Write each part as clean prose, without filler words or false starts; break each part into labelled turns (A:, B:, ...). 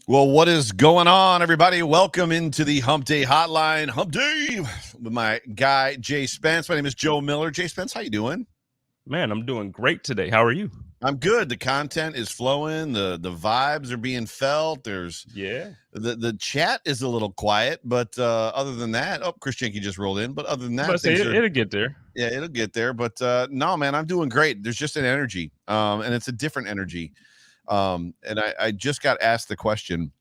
A: Well, what is going on, everybody? Welcome into the Hump Day Hotline. Hump Day with my guy, Jay Spence. My name is Joe Miller. Jay Spence, how you doing?
B: Man, I'm doing great today. How are you?
A: I'm good. The content is flowing. The vibes are being felt. There's
B: Yeah.
A: the chat is a little quiet, but other than that, Chris Jenke just rolled in. But other than that,
B: But say
A: things are
B: it'll get there.
A: yeah, it'll get there. But no, man, I'm doing great. There's just an energy, and it's a different energy. And I just got asked the question.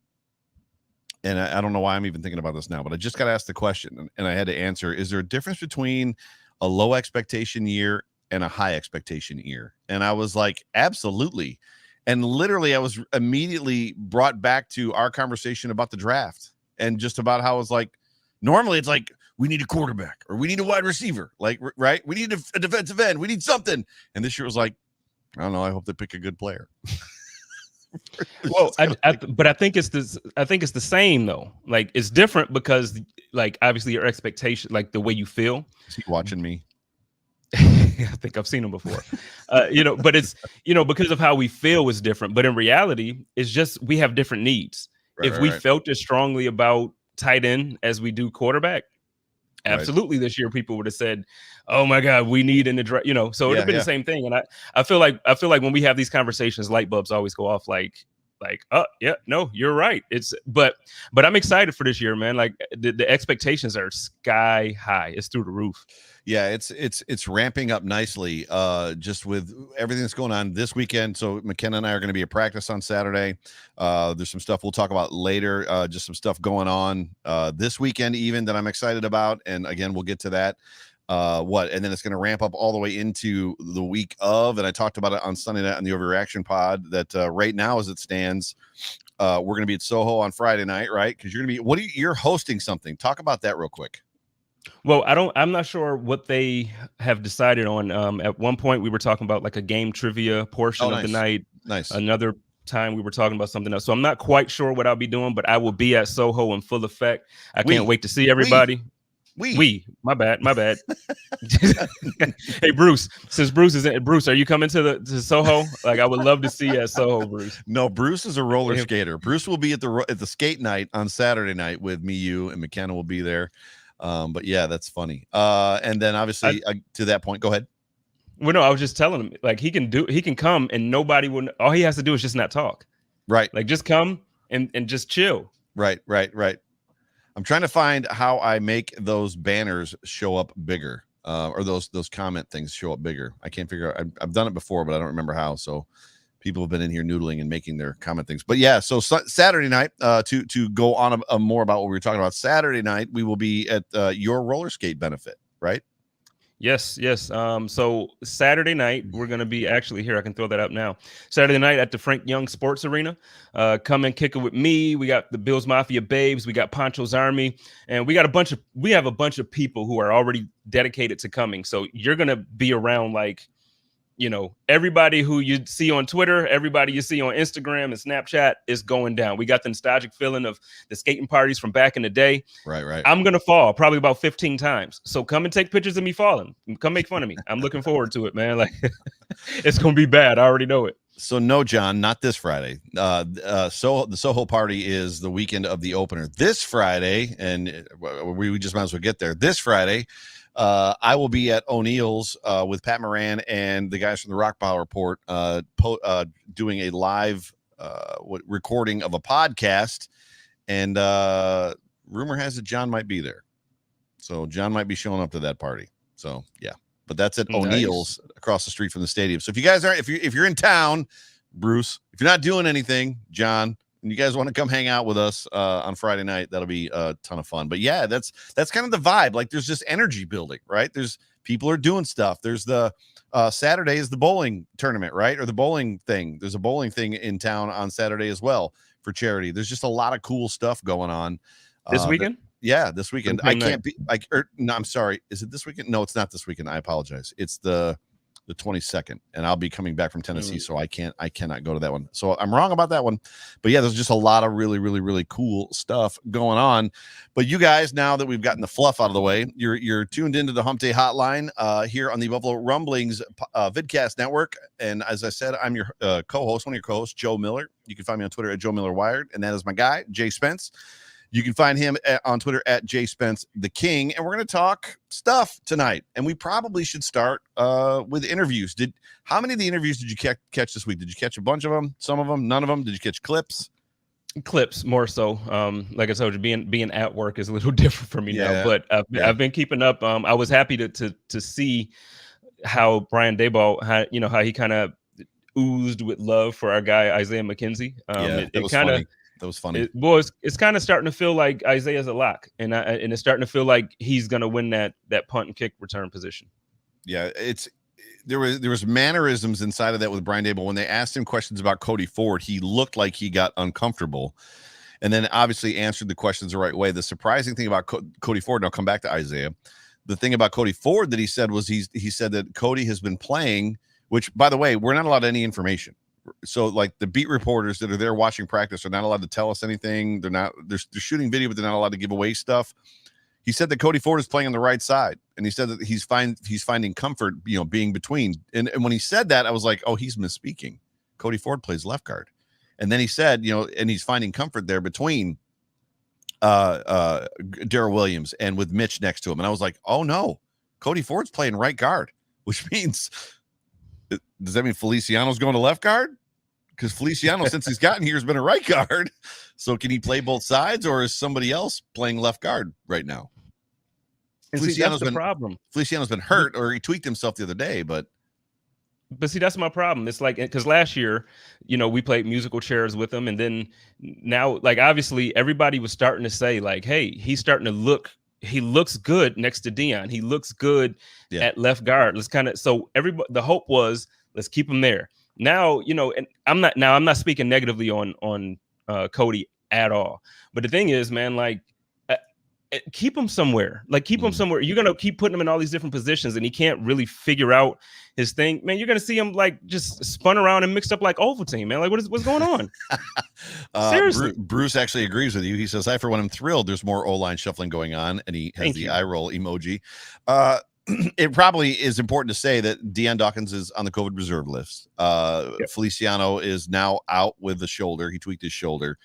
A: And I don't know why I'm even thinking about this now, but I just got asked the question and I had to answer. Is there a difference between a low expectation year and a high expectation year? And I was like, absolutely. And literally, I was immediately brought back to our conversation about the draft and just about how it's like, normally it's like, we need a quarterback or we need a wide receiver, like, right? We need a defensive end. We need something. And this year was like, I don't know. I hope they pick a good player.
B: Well, but I think it's this. I think it's the same though. Like it's different because, like, obviously your expectation, like the way you feel.
A: Is he watching me?
B: I think I've seen him before. But it's because of how we feel is different. But in reality, it's just we have different needs. If we felt as strongly about tight end as we do quarterback, absolutely, this year people would have said, "Oh my God, we need in the draft." So it'd have been the same thing. And I feel like when we have these conversations, light bulbs always go off. Like, oh yeah, no, you're right. But I'm excited for this year, man. Like the expectations are sky high. It's through the roof.
A: Yeah, it's ramping up nicely. Just with everything that's going on this weekend. So McKenna and I are going to be at practice on Saturday. There's some stuff we'll talk about later. Just some stuff going on this weekend, even that I'm excited about. And again, we'll get to that. And then it's going to ramp up all the way into the week of. And I talked about it on Sunday night on the Overreaction Pod. That right now, as it stands, we're going to be at Soho on Friday night, right? Because you're hosting something. Talk about that real quick.
B: Well, I'm not sure what they have decided on. At one point we were talking about like a game trivia portion of the night.
A: Nice.
B: Another time we were talking about something else. So I'm not quite sure what I'll be doing, but I will be at Soho in full effect. I can't wait to see everybody. My bad. Hey, Bruce, since Bruce is in, Bruce, are you coming to Soho? Like, I would love to see you at Soho, Bruce.
A: No, Bruce is a roller skater. Bruce will be at the skate night on Saturday night with me, you, and McKenna will be there. But yeah, that's funny. And then obviously to that point, go ahead.
B: Well, no, I was just telling him like he can come and nobody will. All he has to do is just not talk.
A: Right.
B: Like just come and just chill.
A: Right. I'm trying to find how I make those banners show up bigger, or those comment things show up bigger. I can't figure out. I've done it before, but I don't remember how. So people have been in here noodling and making their comment things. But yeah, so Saturday night, to go on a more about what we were talking about. Saturday night, we will be at your roller skate benefit, right?
B: Yes. So Saturday night, we're going to be actually here. I can throw that up now. Saturday night at the Frank Young Sports Arena. Come and kick it with me. We got the Bills Mafia Babes. We got Poncho's Army. And we have a bunch of people who are already dedicated to coming. So you're going to be around like, everybody who you see on Twitter, everybody you see on Instagram and Snapchat is going down. We got the nostalgic feeling of the skating parties from back in the day.
A: Right.
B: I'm going to fall probably about 15 times. So come and take pictures of me falling. Come make fun of me. I'm looking forward to it, man. Like it's going to be bad. I already know it.
A: So no, John, not this Friday. So the Soho party is the weekend of the opener. This Friday, and we just might as well get there. This Friday, I will be at O'Neill's with Pat Moran and the guys from the Rock Pile Report doing a live recording of a podcast. And rumor has it John might be there. So John might be showing up to that party. So, yeah. But that's at O'Neill's across the street from the stadium. So if you guys are, if you're in town, Bruce, if you're not doing anything, John, and you guys want to come hang out with us on Friday night, that'll be a ton of fun. But yeah, that's kind of the vibe. Like there's just energy building, right? There's people are doing stuff. There's the Saturday is the bowling tournament, right? Or the bowling thing. There's a bowling thing in town on Saturday as well for charity. There's just a lot of cool stuff going on.
B: This weekend?
A: This weekend. No, I'm sorry. Is it this weekend? No, it's not this weekend. I apologize. It's the the 22nd, and I'll be coming back from Tennessee, so I cannot go to that one. So I'm wrong about that one. But yeah, there's just a lot of really, really, really cool stuff going on. But you guys, now that we've gotten the fluff out of the way, you're tuned into the Hump Day Hotline here on the Buffalo Rumblings Vidcast Network. And as I said, I'm your co-host, one of your co-hosts, Joe Miller. You can find me on Twitter at Joe Miller Wired, and that is my guy, Jay Spence. You can find him on Twitter at JSpencetheKing, and we're going to talk stuff tonight. And we probably should start with interviews. How many of the interviews did you catch this week? Did you catch a bunch of them? Some of them? None of them? Did you catch clips?
B: Clips more so. Like I told you, being at work is a little different for me now. But I've been keeping up. I was happy to see how Brian Daboll, how he kind of oozed with love for our guy Isaiah McKenzie. It kind of.
A: That was funny.
B: It's kind of starting to feel like Isaiah's a lock, and it's starting to feel like he's going to win that punt and kick return position.
A: Yeah, there was mannerisms inside of that with Brian Daboll. When they asked him questions about Cody Ford, he looked like he got uncomfortable, and then obviously answered the questions the right way. The surprising thing about Cody Ford, and I'll come back to Isaiah. The thing about Cody Ford that he said was he said that Cody has been playing, which, by the way, we're not allowed any information. So like the beat reporters that are there watching practice are not allowed to tell us anything. They're shooting video, but they're not allowed to give away stuff. He said that Cody Ford is playing on the right side, and he said that he's finding comfort, being between. And when he said that, I was like, oh, he's misspeaking. Cody Ford plays left guard. And then he said, and he's finding comfort there between Darrell Williams and with Mitch next to him. And I was like, oh no, Cody Ford's playing right guard, which means, does that mean Feliciano's going to left guard? Because Feliciano, since he's gotten here, has been a right guard. So can he play both sides, or is somebody else playing left guard right now?
B: Feliciano's the problem.
A: Feliciano's been hurt, or he tweaked himself the other day, but
B: see, that's my problem. It's like, because last year, we played musical chairs with him, and then now, like, obviously everybody was starting to say, like, hey, he's starting to look. He looks good next to Dion. He looks good at left guard. Let's the hope was, let's keep him there. Now, and I'm not speaking negatively on Cody at all. But the thing is, man, like, keep him somewhere. Like, keep him somewhere. You're going to keep putting him in all these different positions, and he can't really figure out his thing. Man, you're going to see him, like, just spun around and mixed up like Ovaltine, man. Like, what's going on? Seriously.
A: Bruce actually agrees with you. He says, I, for one, am thrilled there's more O-line shuffling going on, and he has the eye roll emoji. It probably is important to say that Deion Dawkins is on the COVID reserve list. Feliciano is now out with the shoulder. He tweaked his shoulder.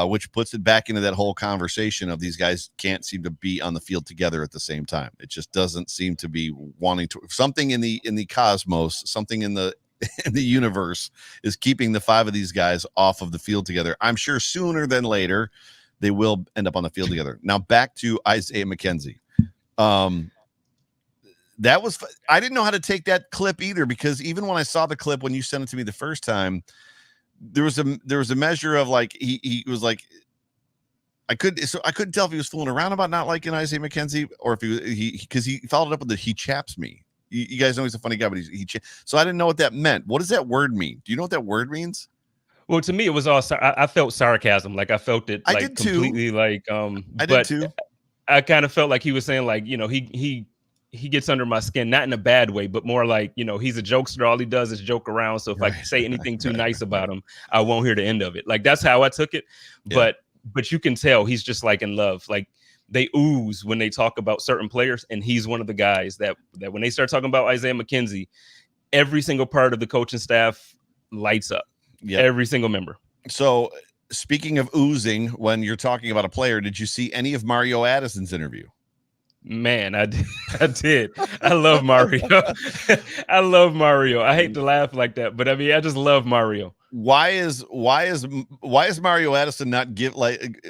A: Which puts it back into that whole conversation of these guys can't seem to be on the field together at the same time. It just doesn't seem to be wanting to. Something in the cosmos, something in the universe is keeping the five of these guys off of the field together. I'm sure sooner than later they will end up on the field together. Now back to Isaiah McKenzie. That was, I didn't know how to take that clip either, because even when I saw the clip when you sent it to me the first time, there was a measure of, like, he was like, I couldn't tell if he was fooling around about not liking Isaiah McKenzie, or if because he followed up with the, he chaps me. You guys know he's a funny guy, but so I didn't know what that meant. What does that word mean? Do you know what that word means?
B: Well, to me, it was all, I felt sarcasm. Like, I felt it, like,
A: I did
B: completely
A: too.
B: Like,
A: I did too.
B: I kind of felt like he was saying, like, he gets under my skin, not in a bad way, but more like, he's a jokester. All he does is joke around. So if I say anything too nice about him, I won't hear the end of it. Like, that's how I took it. Yeah. But you can tell he's just, like, in love. Like, they ooze when they talk about certain players, and he's one of the guys that when they start talking about Isaiah McKenzie, every single part of the coaching staff lights up. Yeah, every single member.
A: So speaking of oozing, when you're talking about a player, did you see any of Mario Addison's interview?
B: Man, I did. I love Mario. I love Mario. I hate to laugh like that, but I mean, I just love Mario.
A: Why is Mario Addison not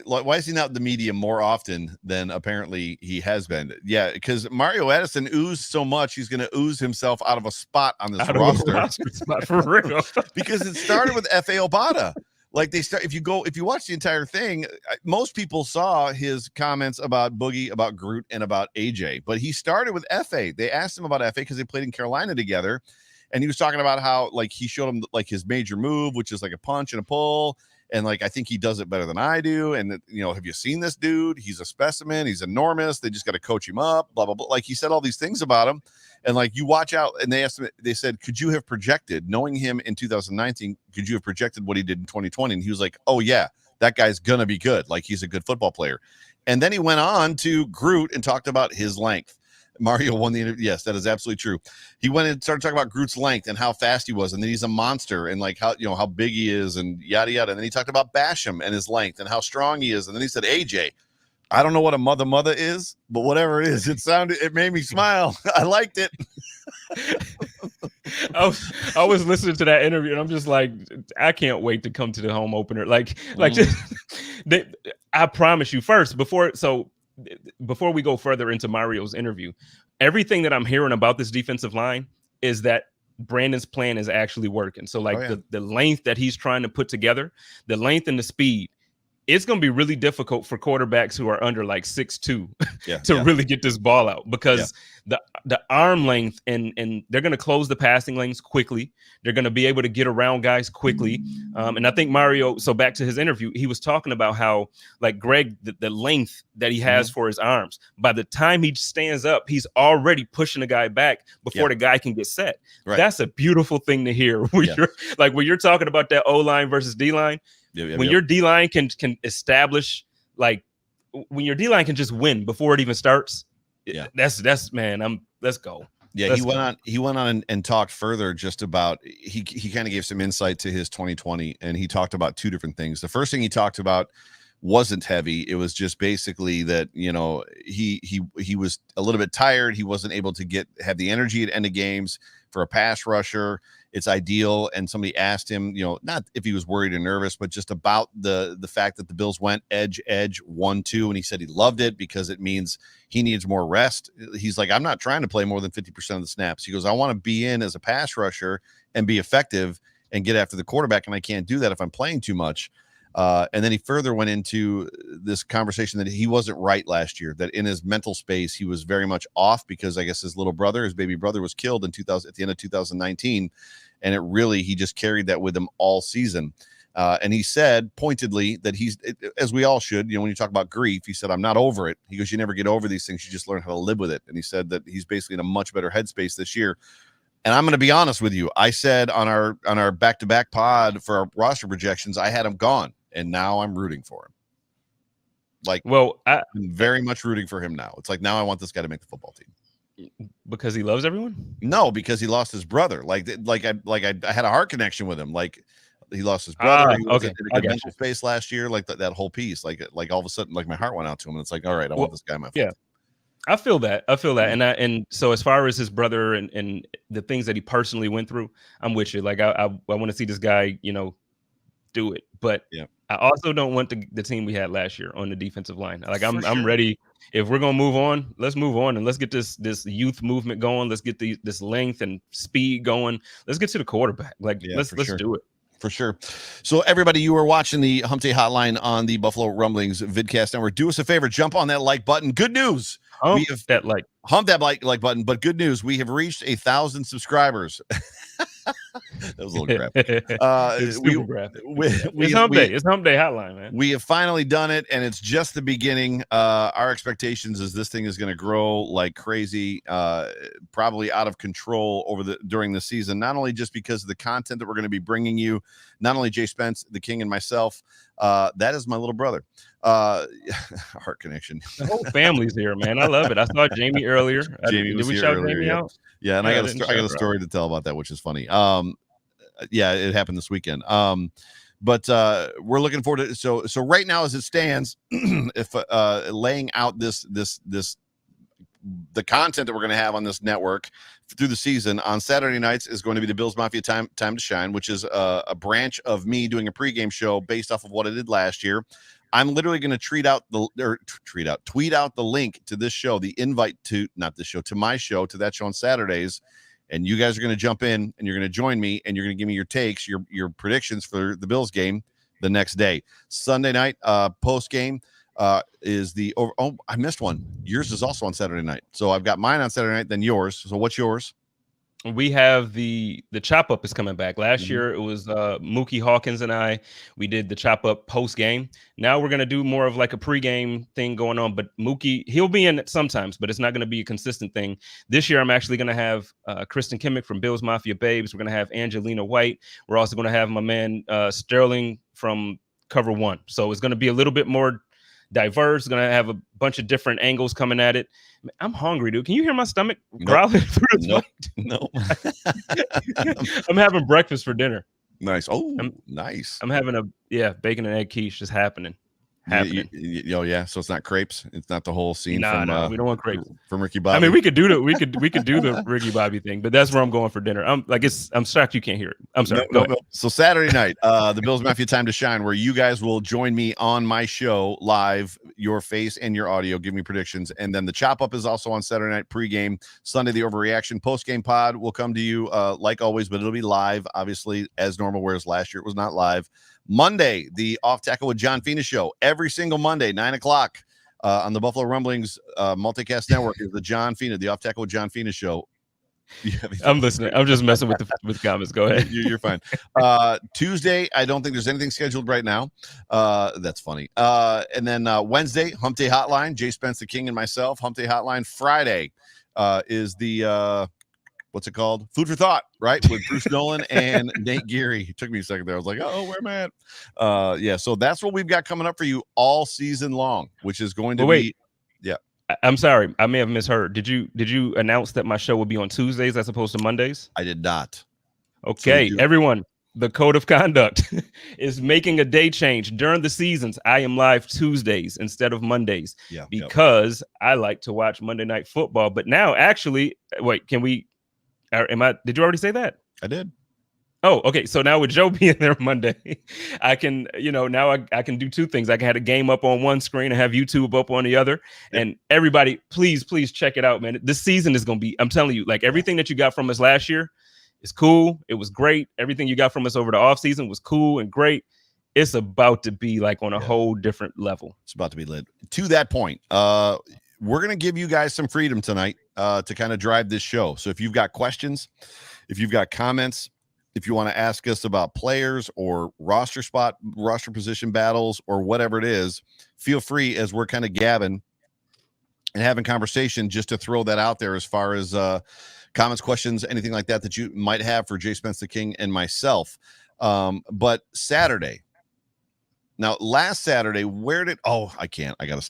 A: why is he not in the media more often than apparently he has been? Yeah, because Mario Addison oozed so much, he's going to ooze himself out of a spot on this roster.
B: Spot for real.
A: Because it started with F.A. Obata. Like, if you watch the entire thing, most people saw his comments about Boogie, about Groot, and about AJ, but he started with F.A. They asked him about F.A. because they played in Carolina together, and he was talking about how, like, he showed him, like, his major move, which is like a punch and a pull, And like, I think he does it better than I do. And have you seen this dude? He's a specimen. He's enormous. They just got to coach him up, blah, blah, blah. Like, he said all these things about him. And like, you watch out. And they said, could you have projected, knowing him in 2019, could you have projected what he did in 2020? And he was like, oh yeah, that guy's going to be good. Like, he's a good football player. And then he went on to Groot and talked about his length. Mario won the interview. Yes, that is absolutely true. He went and started talking about Groot's length and how fast he was, and then he's a monster, and like how big he is, and yada yada. And then he talked about Basham and his length and how strong he is. And then he said, AJ, I don't know what a mother is, but whatever it is, it made me smile. I liked it.
B: I was listening to that interview, and I'm just like, I can't wait to come to the home opener. I promise you, before we go further into Mario's interview, everything that I'm hearing about this defensive line is that Brandon's plan is actually working. So the length that he's trying to put together, the length and the speed, it's going to be really difficult for quarterbacks who are under like 6'2" to really get this ball out, because the arm length and they're going to close the passing lanes quickly. They're going to be able to get around guys quickly. And I think Mario, so back to his interview, he was talking about how, like, Greg, the length that he has for his arms, by the time he stands up, he's already pushing the guy back before the guy can get set. Right. That's a beautiful thing to hear. When you're talking about that O-line versus D-line, when your D-line can establish, like, when your D-line can just win before it even starts, that's man, let's go.
A: Yeah, he went on and talked further just about, he kind of gave some insight to his 2020, and he talked about two different things. The first thing he talked about wasn't heavy. It was just basically that, he was a little bit tired. He wasn't able to have the energy at end of games for a pass rusher. It's ideal. And somebody asked him, not if he was worried or nervous, but just about the fact that the Bills went edge 1-2. And he said he loved it because it means he needs more rest. He's like, I'm not trying to play more than 50% of the snaps. He goes, I want to be in as a pass rusher and be effective and get after the quarterback. And I can't do that if I'm playing too much. And then he further went into this conversation that he wasn't right last year, that in his mental space, he was very much off because I guess his baby brother was killed at the end of 2019. And he just carried that with him all season. And he said pointedly that as we all should, when you talk about grief, he said, I'm not over it. He goes, you never get over these things. You just learn how to live with it. And he said that he's basically in a much better headspace this year. And I'm going to be honest with you. I said on our back-to-back pod for our roster projections, I had him gone. And now I'm rooting for him. I'm very much rooting for him now. It's like, now I want this guy to make the football team.
B: Because he loves everyone?
A: No, because he lost his brother. I had a heart connection with him. Like, he lost his brother. He was in a mental space last year. Like that whole piece. Like all of a sudden, like, my heart went out to him. And it's like, all right, I want this guy in my football team.
B: I feel that. And so as far as his brother and the things that he personally went through, I'm with you. Like, I want to see this guy, do it. But I also don't want the team we had last year on the defensive line. Like, I'm ready. If we're gonna move on, let's move on and let's get this youth movement going. Let's get this length and speed going. Let's get to the quarterback. Let's do it.
A: For sure. So everybody, you are watching the Hump Day Hotline on the Buffalo Rumblings vidcast network. Do us a favor, jump on that like button. Good news.
B: Hump that
A: like button. But good news, we have reached 1,000 subscribers. That was a little graphic.
B: It's Hump Day. It's Hump Day Hotline, man.
A: We have finally done it, and it's just the beginning. Our expectations is this thing is going to grow like crazy, probably out of control during the season. Not only just because of the content that we're going to be bringing you, not only Jay Spence, the King, and myself. That is my little brother. Heart connection.
B: The whole family's here, man. I love it. I saw Jamie earlier.
A: Did we shout Jamie out? Yeah, and I got a story to tell about that, which is funny. It happened this weekend. But we're looking forward to so right now as it stands, if laying out the content that we're going to have on this network through the season on Saturday nights is going to be the Bills Mafia Time to Shine, which is a branch of me doing a pregame show based off of what I did last year. I'm literally going to tweet out the link to this show, the invite to my show, to that show on Saturdays. And you guys are going to jump in and you're going to join me and you're going to give me your takes, your predictions for the Bills game the next day. Sunday night, post game is I missed one. Yours is also on Saturday night. So I've got mine on Saturday night, then yours. So what's yours?
B: We have the chop up is coming back. Last year it was Mookie Hawkins and we did the chop up post game. Now we're gonna do more of like a pregame thing going on. But Mookie, he'll be in it sometimes, but it's not gonna be a consistent thing. This year I'm actually gonna have Kristen Kimmick from Bills Mafia Babes. We're gonna have Angelina White. We're also gonna have my man Sterling from Cover One. So it's gonna be a little bit more diverse. Gonna have a bunch of different angles coming at it. I'm hungry, dude. Can you hear my stomach growling through the
A: Nope.
B: I'm having breakfast for dinner.
A: Nice. Oh, nice.
B: I'm having a bacon and egg quiche just happening.
A: Oh yeah, so it's not crepes. It's not the whole scene from
B: we don't want crepes
A: from Ricky Bobby.
B: I mean, we could do the Ricky Bobby thing, but that's where I'm going for dinner. I'm shocked you can't hear it. I'm sorry.
A: No. So Saturday night, the Bills Mafia Time to Shine, where you guys will join me on my show live, your face and your audio, give me predictions, and then the chop up is also on Saturday night pregame. Sunday, the overreaction post-game pod will come to you like always, but it'll be live, obviously as normal. Whereas last year it was not live. Monday, the Off Tackle with John Fina show every single Monday, 9:00 on the Buffalo Rumblings multicast network is the John Fina, the Off Tackle with John Fina show.
B: I'm listening. I'm just messing with comments. Go ahead.
A: You're fine. Tuesday, I don't think there's anything scheduled right now. That's funny. And then Wednesday, Hump Day Hotline, JSpencetheKing and myself. Hump Day Hotline. Friday is the what's it called? Food for Thought, right? With Bruce Nolan and Nate Geary. It took me a second there. I was like, oh, where am I at? Yeah, so that's what we've got coming up for you all season long, which is going to be. Yeah.
B: I'm sorry. I may have misheard. Did you announce that my show will be on Tuesdays as opposed to Mondays?
A: I did not.
B: Okay, so everyone, the code of conduct is making a day change. During the seasons, I am live Tuesdays instead of Mondays because I like to watch Monday Night Football. But now, actually, wait, can we? Did you already say that?
A: I did.
B: Oh, okay. So now with Joe being there Monday, I can, now I can do two things. I can have a game up on one screen and have YouTube up on the other. Yep. And everybody, please check it out, man. This season is going to be, I'm telling you, like everything that you got from us last year is cool. It was great. Everything you got from us over the off season was cool and great. It's about to be like on a whole different level.
A: It's about to be lit. To that point, we're going to give you guys some freedom tonight to kind of drive this show. So if you've got questions, if you've got comments, if you want to ask us about players or roster position battles or whatever it is, feel free as we're kind of gabbing and having conversation just to throw that out there as far as comments, questions, anything like that you might have for JSpencetheKing and myself. But Saturday, now last Saturday, I got to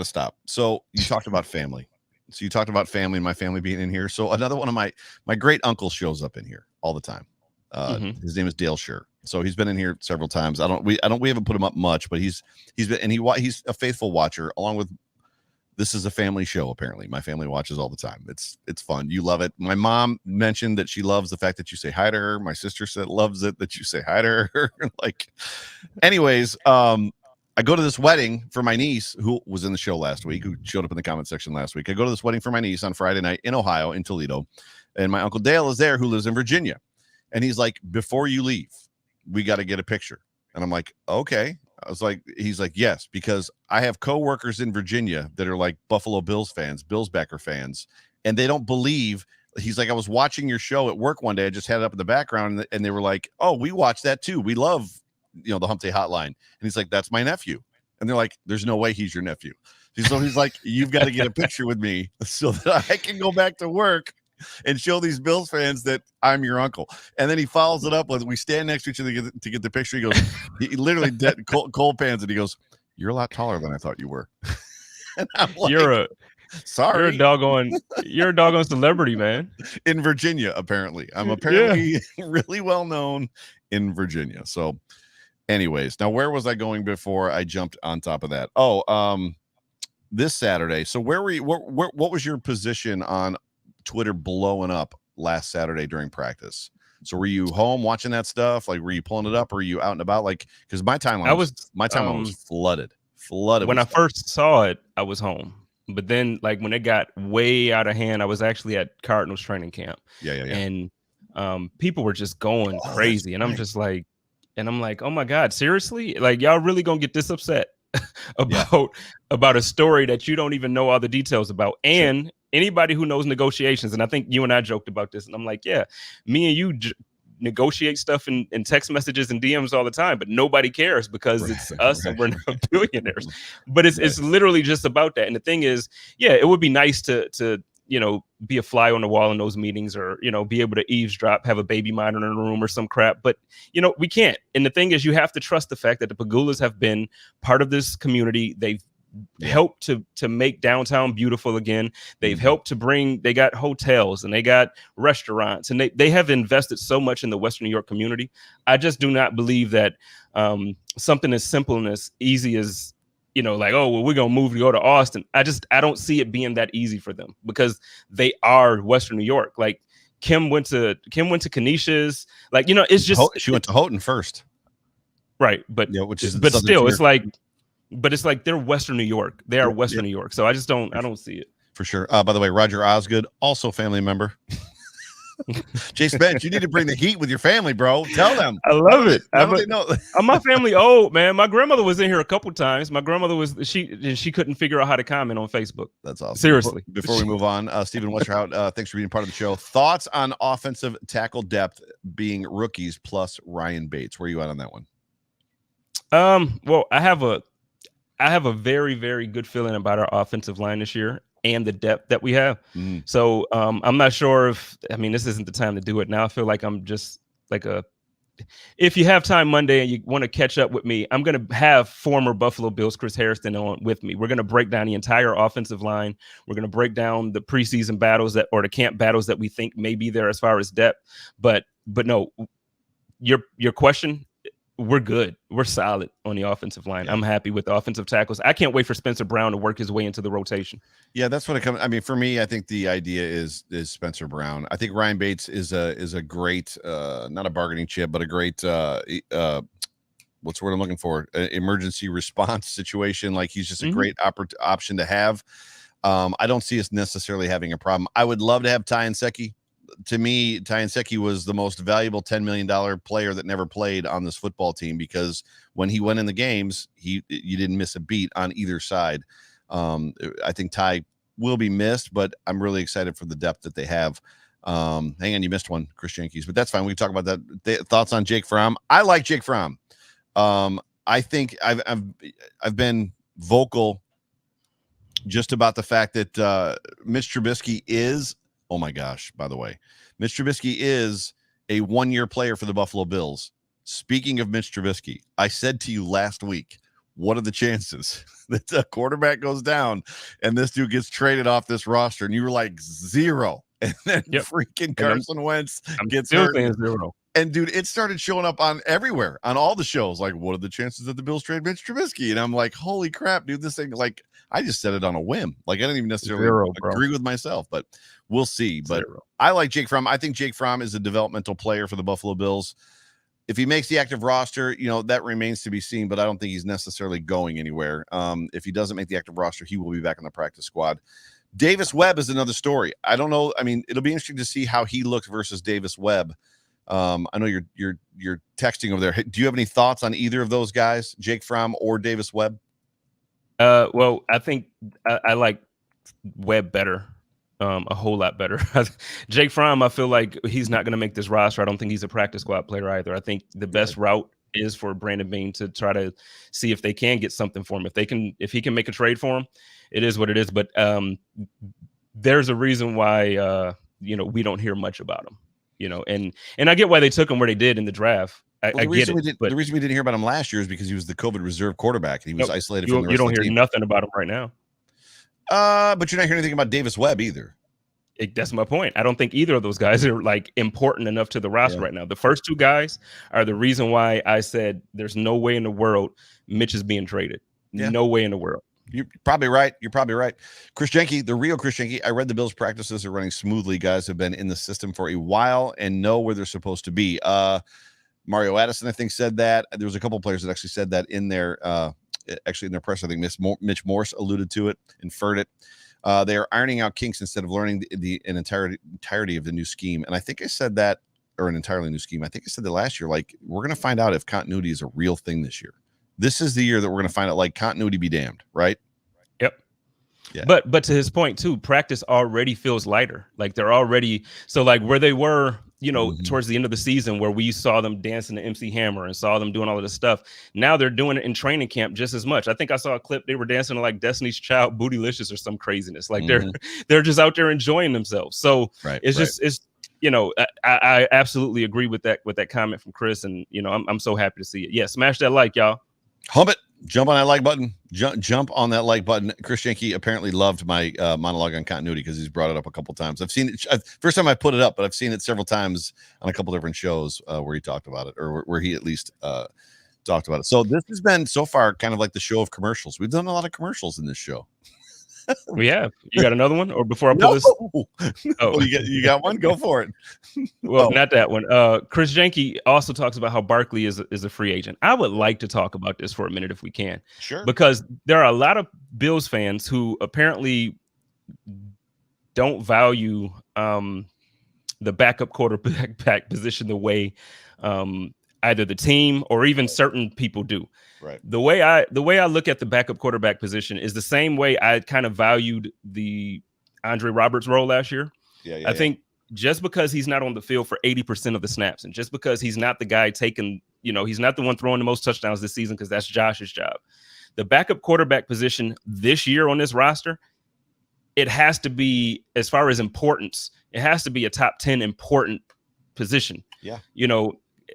A: stop. So you talked about family. So you talked about family and my family being in here. So another one of my great uncle shows up in here all the time. His name is Dale Scher. So he's been in here several times. We haven't put him up much, but he's a faithful watcher along with. This is a family show. Apparently my family watches all the time. It's fun. You love it. My mom mentioned that she loves the fact that you say hi to her. My sister loves it that you say hi to her. Anyways, I go to this wedding for my niece who was in the show last week, who showed up in the comment section last week. I go to this wedding for my niece on Friday night in Ohio, in Toledo. And my Uncle Dale is there, who lives in Virginia. And he's like, before you leave, we got to get a picture. And I'm like, okay. He's like, yes, because I have coworkers in Virginia that are like Buffalo Bills fans, Bills backer fans. And they don't believe. He's like, I was watching your show at work one day. I just had it up in the background and they were like, oh, we watch that too. We love, the Hump Day Hotline. And he's like, that's my nephew. And they're like, there's no way he's your nephew. So he's like, you've got to get a picture with me so that I can go back to work and show these Bills fans that I'm your uncle. And then he follows it up with, we stand next to each other to get the picture. He goes, he literally cold pans it. He goes, you're a lot taller than I thought you were. And I'm like, you're a doggone celebrity, man. In Virginia, apparently. I'm apparently really well known in Virginia. So anyways, now where was I going before I jumped on top of that? This Saturday. So where were you? What was your position on Twitter blowing up last Saturday during practice? So were you home watching that stuff? Like, were you pulling it up? Or were you out and about? Like, because my timeline was flooded. When I first saw it, I was home. But then, like, when it got way out of hand, I was actually at Cardinals training camp. Yeah. And people were just going crazy. And I'm just like, oh my God, seriously? Like, y'all really gonna get this upset about a story that you don't even know all the details about? And
B: anybody who knows negotiations, and I think you and I joked about this, and I'm like, yeah, me and you negotiate stuff in text messages and DMs all the time, but nobody cares because it's us and we're not billionaires. But it's literally just about that. And the thing is, yeah, it would be nice to be a fly on the wall in those meetings, or be able to eavesdrop, have a baby monitor in the room or some crap. But we can't. And the thing is, you have to trust the fact that the Pagulas have been part of this community. They've helped to make downtown beautiful again. They've helped to they got hotels and they got restaurants, and they have invested so much in the Western New York community. I just do not believe that something as simple and as easy as like, oh, well, we're gonna move to go to Austin. I don't see it being that easy for them, because they are Western New York. Like Kim went to Kenesha's, like, it's just
A: she went to Houghton first,
B: right? But
A: which is
B: but still, it's like. But it's like they're Western New York. They are Western New York. So I don't see it.
A: For sure. By the way, Roger Osgood, also family member. Jay Spence, you need to bring the heat with your family, bro. Tell them.
B: I love it.
A: Know?
B: My family old, man. My grandmother was in here a couple times. My grandmother she couldn't figure out how to comment on Facebook.
A: That's awesome.
B: Seriously.
A: Before we move on, Stephen Westerhout, thanks for being part of the show. Thoughts on offensive tackle depth being rookies plus Ryan Bates? Where are you at on that one?
B: Well, I have a very, very good feeling about our offensive line this year and the depth that we have. So I'm not sure this isn't the time to do it now. I feel like I'm just like if you have time Monday and you want to catch up with me, I'm going to have former Buffalo Bills Chris Harrison on with me. We're going to break down the entire offensive line. We're going to break down the preseason battles or the camp battles that we think may be there as far as depth. But no, your question, we're good. We're solid on the offensive line. Yeah. I'm happy with the offensive tackles. I can't wait for Spencer Brown to work his way into the rotation.
A: Yeah, that's what it comes. I mean, for me, I think the idea is Spencer Brown. I think Ryan Bates is a great, not a bargaining chip, but a great, what's the word I'm looking for? Emergency response situation. Like, he's just a great option to have. I don't see us necessarily having a problem. I would love to have Ty Nsekhe. To me, Ty Nsekhe was the most valuable $10 million player that never played on this football team, because when he went in the games, you didn't miss a beat on either side. I think Ty will be missed, but I'm really excited for the depth that they have. Hang on, you missed one, Chris Jenkins, but that's fine. We can talk about that. Thoughts on Jake Fromm? I like Jake Fromm. I think I've been vocal just about the fact that Mitch Trubisky is. Oh my gosh, by the way, Mitch Trubisky is a one-year player for the Buffalo Bills. Speaking of Mitch Trubisky, I said to you last week, what are the chances that the quarterback goes down and this dude gets traded off this roster? And you were like 0. And then freaking Carson Wentz gets hurt.
B: 0.
A: And dude, it started showing up on everywhere, on all the shows. Like, what are the chances that the Bills trade Mitch Trubisky? And I'm like, holy crap, dude, this thing, like, I just said it on a whim. Like, I didn't even necessarily agree with myself, but we'll see. But I like Jake Fromm. I think Jake Fromm is a developmental player for the Buffalo Bills. If he makes the active roster, that remains to be seen, but I don't think he's necessarily going anywhere. If he doesn't make the active roster, he will be back on the practice squad. Davis Webb is another story. I don't know. I mean, it'll be interesting to see how he looks versus Davis Webb. I know you're texting over there. Do you have any thoughts on either of those guys, Jake Fromm or Davis Webb?
B: Well, I think I like Webb better, a whole lot better. Jake Fromm, I feel like he's not going to make this roster. I don't think he's a practice squad player either. I think the best route is for Brandon Beane to try to see if they can get something for him. If he can make a trade for him, it is what it is. But there's a reason why we don't hear much about him. And I get why they took him where they did in the draft. I get it.
A: The reason we didn't hear about him last year is because he was the COVID reserve quarterback and he was isolated from the rest
B: You don't
A: of the
B: hear
A: team.
B: nothing about him right now.
A: But you're not hearing anything about Davis Webb either.
B: That's my point. I don't think either of those guys are like important enough to the roster right now. The first two guys are the reason why I said there's no way in the world Mitch is being traded. Yeah. No way in the world.
A: You're probably right. Chris Jenke, the real Chris Jenke. I read the Bills' practices are running smoothly. Guys have been in the system for a while and know where they're supposed to be. Mario Addison, I think, said that. There was a couple of players that actually said that in their press. I think Mitch Morse alluded to it, inferred it. They are ironing out kinks instead of learning an entirety of the new scheme. And I think I said that, or an entirely new scheme. I think I said that last year. Like, we're going to find out if continuity is a real thing this year. This is the year that we're going to find out, like, continuity be damned, right?
B: Yep.
A: Yeah.
B: But to his point too, practice already feels lighter. Like they're already so like where they were, towards the end of the season where we saw them dancing to MC Hammer and saw them doing all of this stuff. Now they're doing it in training camp just as much. I think I saw a clip they were dancing to like Destiny's Child Bootylicious or some craziness. Like they're just out there enjoying themselves. So it's I absolutely agree with that comment from Chris, and I'm so happy to see it. Yeah, smash that like, y'all.
A: Hump it. Jump on that like button. Jump on that like button. Chris Jenke apparently loved my monologue on continuity because he's brought it up a couple times. I've seen it. First time I put it up, but I've seen it several times on a couple different shows where he talked about it, or where he at least talked about it. So this has been so far kind of like the show of commercials. We've done a lot of commercials in this show.
B: We have. You got another one, or before I pull this?
A: Oh, you got one? Go for it.
B: Well, not that one. Chris Jenke also talks about how Barkley is a free agent. I would like to talk about this for a minute if we can.
A: Sure.
B: Because there are a lot of Bills fans who apparently don't value the backup quarterback position the way either the team or even certain people do.
A: Right.
B: The way I look at the backup quarterback position is the same way I kind of valued the Andre Roberts role last year. I think just because he's not on the field for 80% of the snaps, and just because he's not the guy taking, he's not the one throwing the most touchdowns this season, because that's Josh's job. The backup quarterback position this year on this roster, it has to be, as far as importance, it has to be a top 10 important position.
A: Yeah.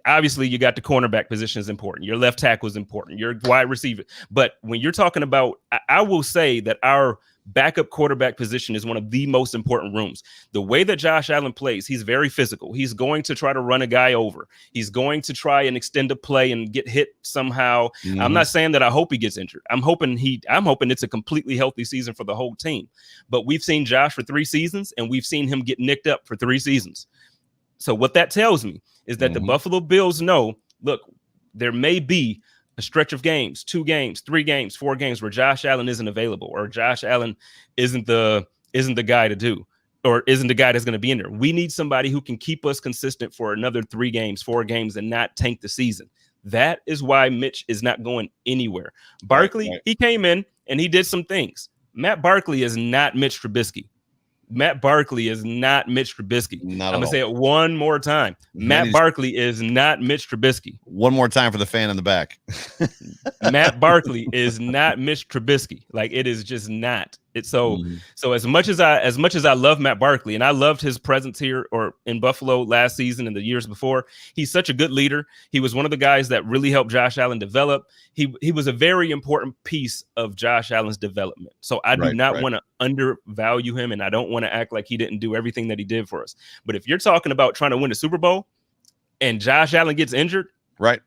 B: Obviously, you got the cornerback position is important. Your left tackle is important. Your wide receiver. But when you're talking about, I will say that our backup quarterback position is one of the most important rooms. The way that Josh Allen plays, he's very physical. He's going to try to run a guy over. He's going to try and extend a play and get hit somehow. I'm not saying that I hope he gets injured. I'm hoping it's a completely healthy season for the whole team. But we've seen Josh for 3 seasons, and we've seen him get nicked up for 3 seasons. So what that tells me is that the Buffalo Bills know, look, there may be a stretch of games, 2 games, 3 games, 4 games where Josh Allen isn't available, or Josh Allen isn't the guy to do, or isn't the guy that's going to be in there. We need somebody who can keep us consistent for another 3 games, 4 games, and not tank the season. That is why Mitch is not going anywhere. Barkley, he came in and he did some things. Matt Barkley is not Mitch Trubisky. Matt Barkley is not Mitch Trubisky. I'm going to say it one more time. Matt Barkley is not Mitch Trubisky.
A: One more time for the fan in the back.
B: Matt Barkley is not Mitch Trubisky. Like, it is just not. It's so as much as I love Matt Barkley, and I loved his presence here or in Buffalo last season and the years before, he's such a good leader. He was one of the guys that really helped Josh Allen develop. He was a very important piece of Josh Allen's development. So I do not want to undervalue him, and I don't want to act like he didn't do everything that he did for us. But if you're talking about trying to win a Super Bowl and Josh Allen gets injured,
A: right?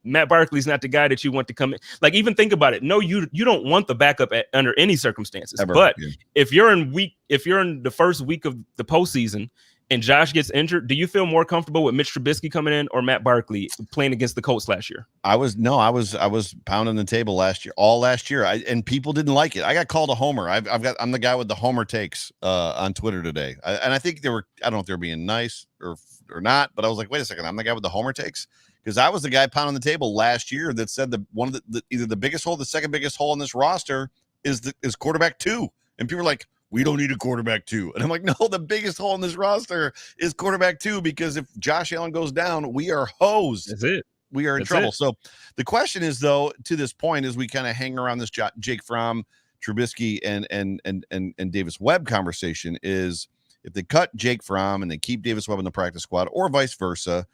B: Matt Barkley's not the guy that you want to come in. Like, even think about it. No, you don't want the backup under any circumstances. Ever. But if you're in the first week of the postseason and Josh gets injured, do you feel more comfortable with Mitch Trubisky coming in or Matt Barkley playing against the Colts last year?
A: I was pounding the table last year. And people didn't like it. I got called a homer. I'm the guy with the homer takes on Twitter today. And I think I don't know if they were being nice or not, but I was like, wait a second, I'm the guy with the homer takes. Because I was the guy pounding the table last year that said that one of either the biggest hole, the second biggest hole in this roster is quarterback 2. And people are like, we don't need a quarterback 2. And I'm like, no, the biggest hole in this roster is quarterback 2, because if Josh Allen goes down, we are hosed.
B: That's it.
A: We are in trouble. So the question is, though, to this point, as we kind of hang around this Jake Fromm, Trubisky, and Davis Webb conversation, is if they cut Jake Fromm and they keep Davis Webb in the practice squad, or vice versa,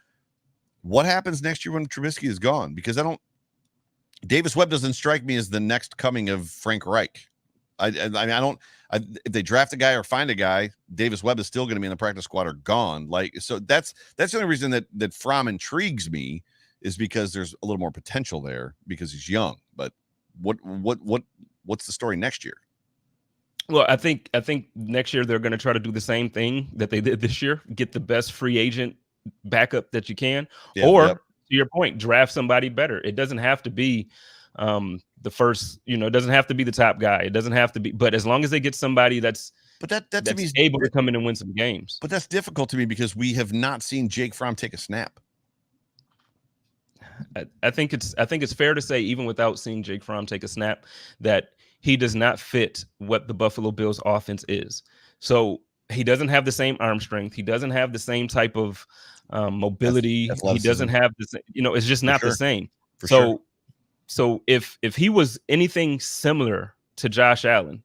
A: what happens next year when Trubisky is gone? Because Davis Webb doesn't strike me as the next coming of Frank Reich. If they draft a guy or find a guy, Davis Webb is still going to be in the practice squad or gone. So that's the only reason that Fromm intrigues me, is because there's a little more potential there because he's young. But what's the story next year?
B: Well, I think next year they're going to try to do the same thing that they did this year, get the best free agent backup that you can, to your point, draft somebody better. It doesn't have to be the first, it doesn't have to be the top guy. It doesn't have to be, but as long as they get somebody that's able to come in and win some games.
A: But that's difficult to me because we have not seen Jake Fromm take a snap.
B: I think it's fair to say, even without seeing Jake Fromm take a snap, that he does not fit what the Buffalo Bills offense is. So he doesn't have the same arm strength. He doesn't have the same type of mobility. He doesn't have the same, it's just not the same. So if he was anything similar to Josh Allen,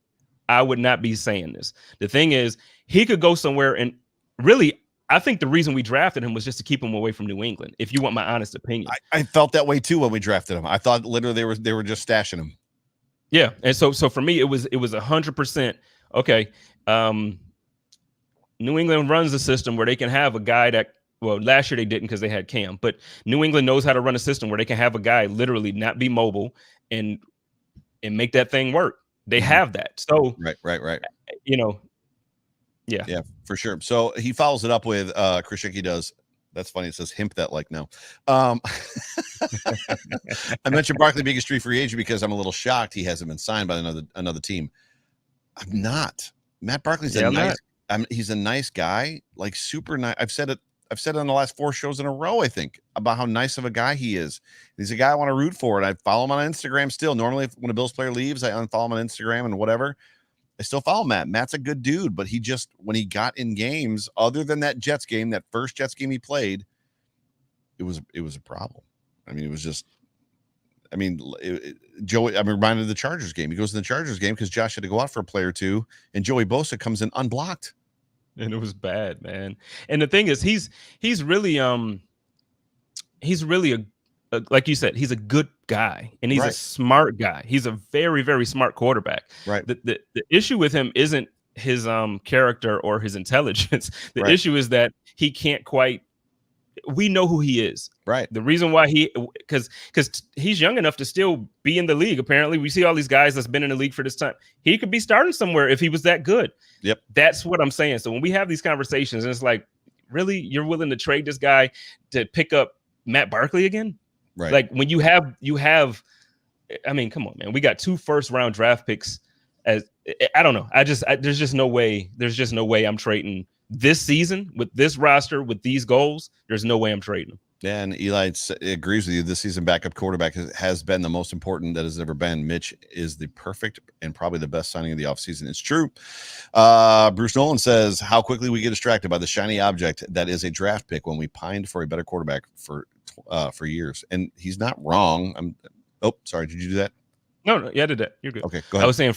B: I would not be saying this. The thing is, he could go somewhere, and really, I think the reason we drafted him was just to keep him away from New England, if you want my honest opinion.
A: I felt that way too when we drafted him. I thought literally they were just stashing him.
B: Yeah, and so for me, it was 100%. Okay, New England runs a system where they can have a guy that, well, last year they didn't because they had Cam, but New England knows how to run a system where they can have a guy literally not be mobile and make that thing work. They have that. So
A: right.
B: Yeah,
A: for sure. So he follows it up with Krishicki does. That's funny. It says HIMP that like now. I mentioned Barkley being a street free agent because I'm a little shocked he hasn't been signed by another team. I'm not. Matt Barkley's he's a nice guy, like super nice. I've said it on the last 4 shows in a row, I think, about how nice of a guy he is. He's a guy I want to root for, and I follow him on Instagram still. Normally, when a Bills player leaves, I unfollow him on Instagram and whatever. I still follow Matt. Matt's a good dude, but he just, when he got in games, other than that Jets game, that first Jets game he played, it was a problem. I mean, it was just, Joey, I'm reminded of the Chargers game. He goes to the Chargers game because Josh had to go out for a play or two, and Joey Bosa comes in unblocked.
B: And it was bad, man. And the thing is, he's really like you said, he's a good guy, and he's a smart guy. He's a very, very smart quarterback.
A: Right.
B: The issue with him isn't his character or his intelligence. The issue is that he can't quite. We know who he is.
A: Right.
B: The reason why because he's young enough to still be in the league. Apparently, we see all these guys that's been in the league for this time. He could be starting somewhere if he was that good.
A: Yep. That's
B: what I'm saying. So when we have these conversations, and it's like, really, you're willing to trade this guy to pick up Matt Barkley again?
A: Right.
B: Like when you have, I mean, come on, man. We got 2 first-round draft picks. I don't know. There's just no way. There's just no way I'm trading this season with this roster with these goals. There's no way I'm trading him.
A: Yeah, and Eli agrees with you. This season, backup quarterback has been the most important that has ever been. Mitch is the perfect and probably the best signing of the offseason. It's true. Bruce Nolan says, how quickly we get distracted by the shiny object that is a draft pick when we pined for a better quarterback for years. And he's not wrong. Sorry. Did you do that?
B: No, yeah, I did that. You're good.
A: Okay, go ahead.
B: I was saying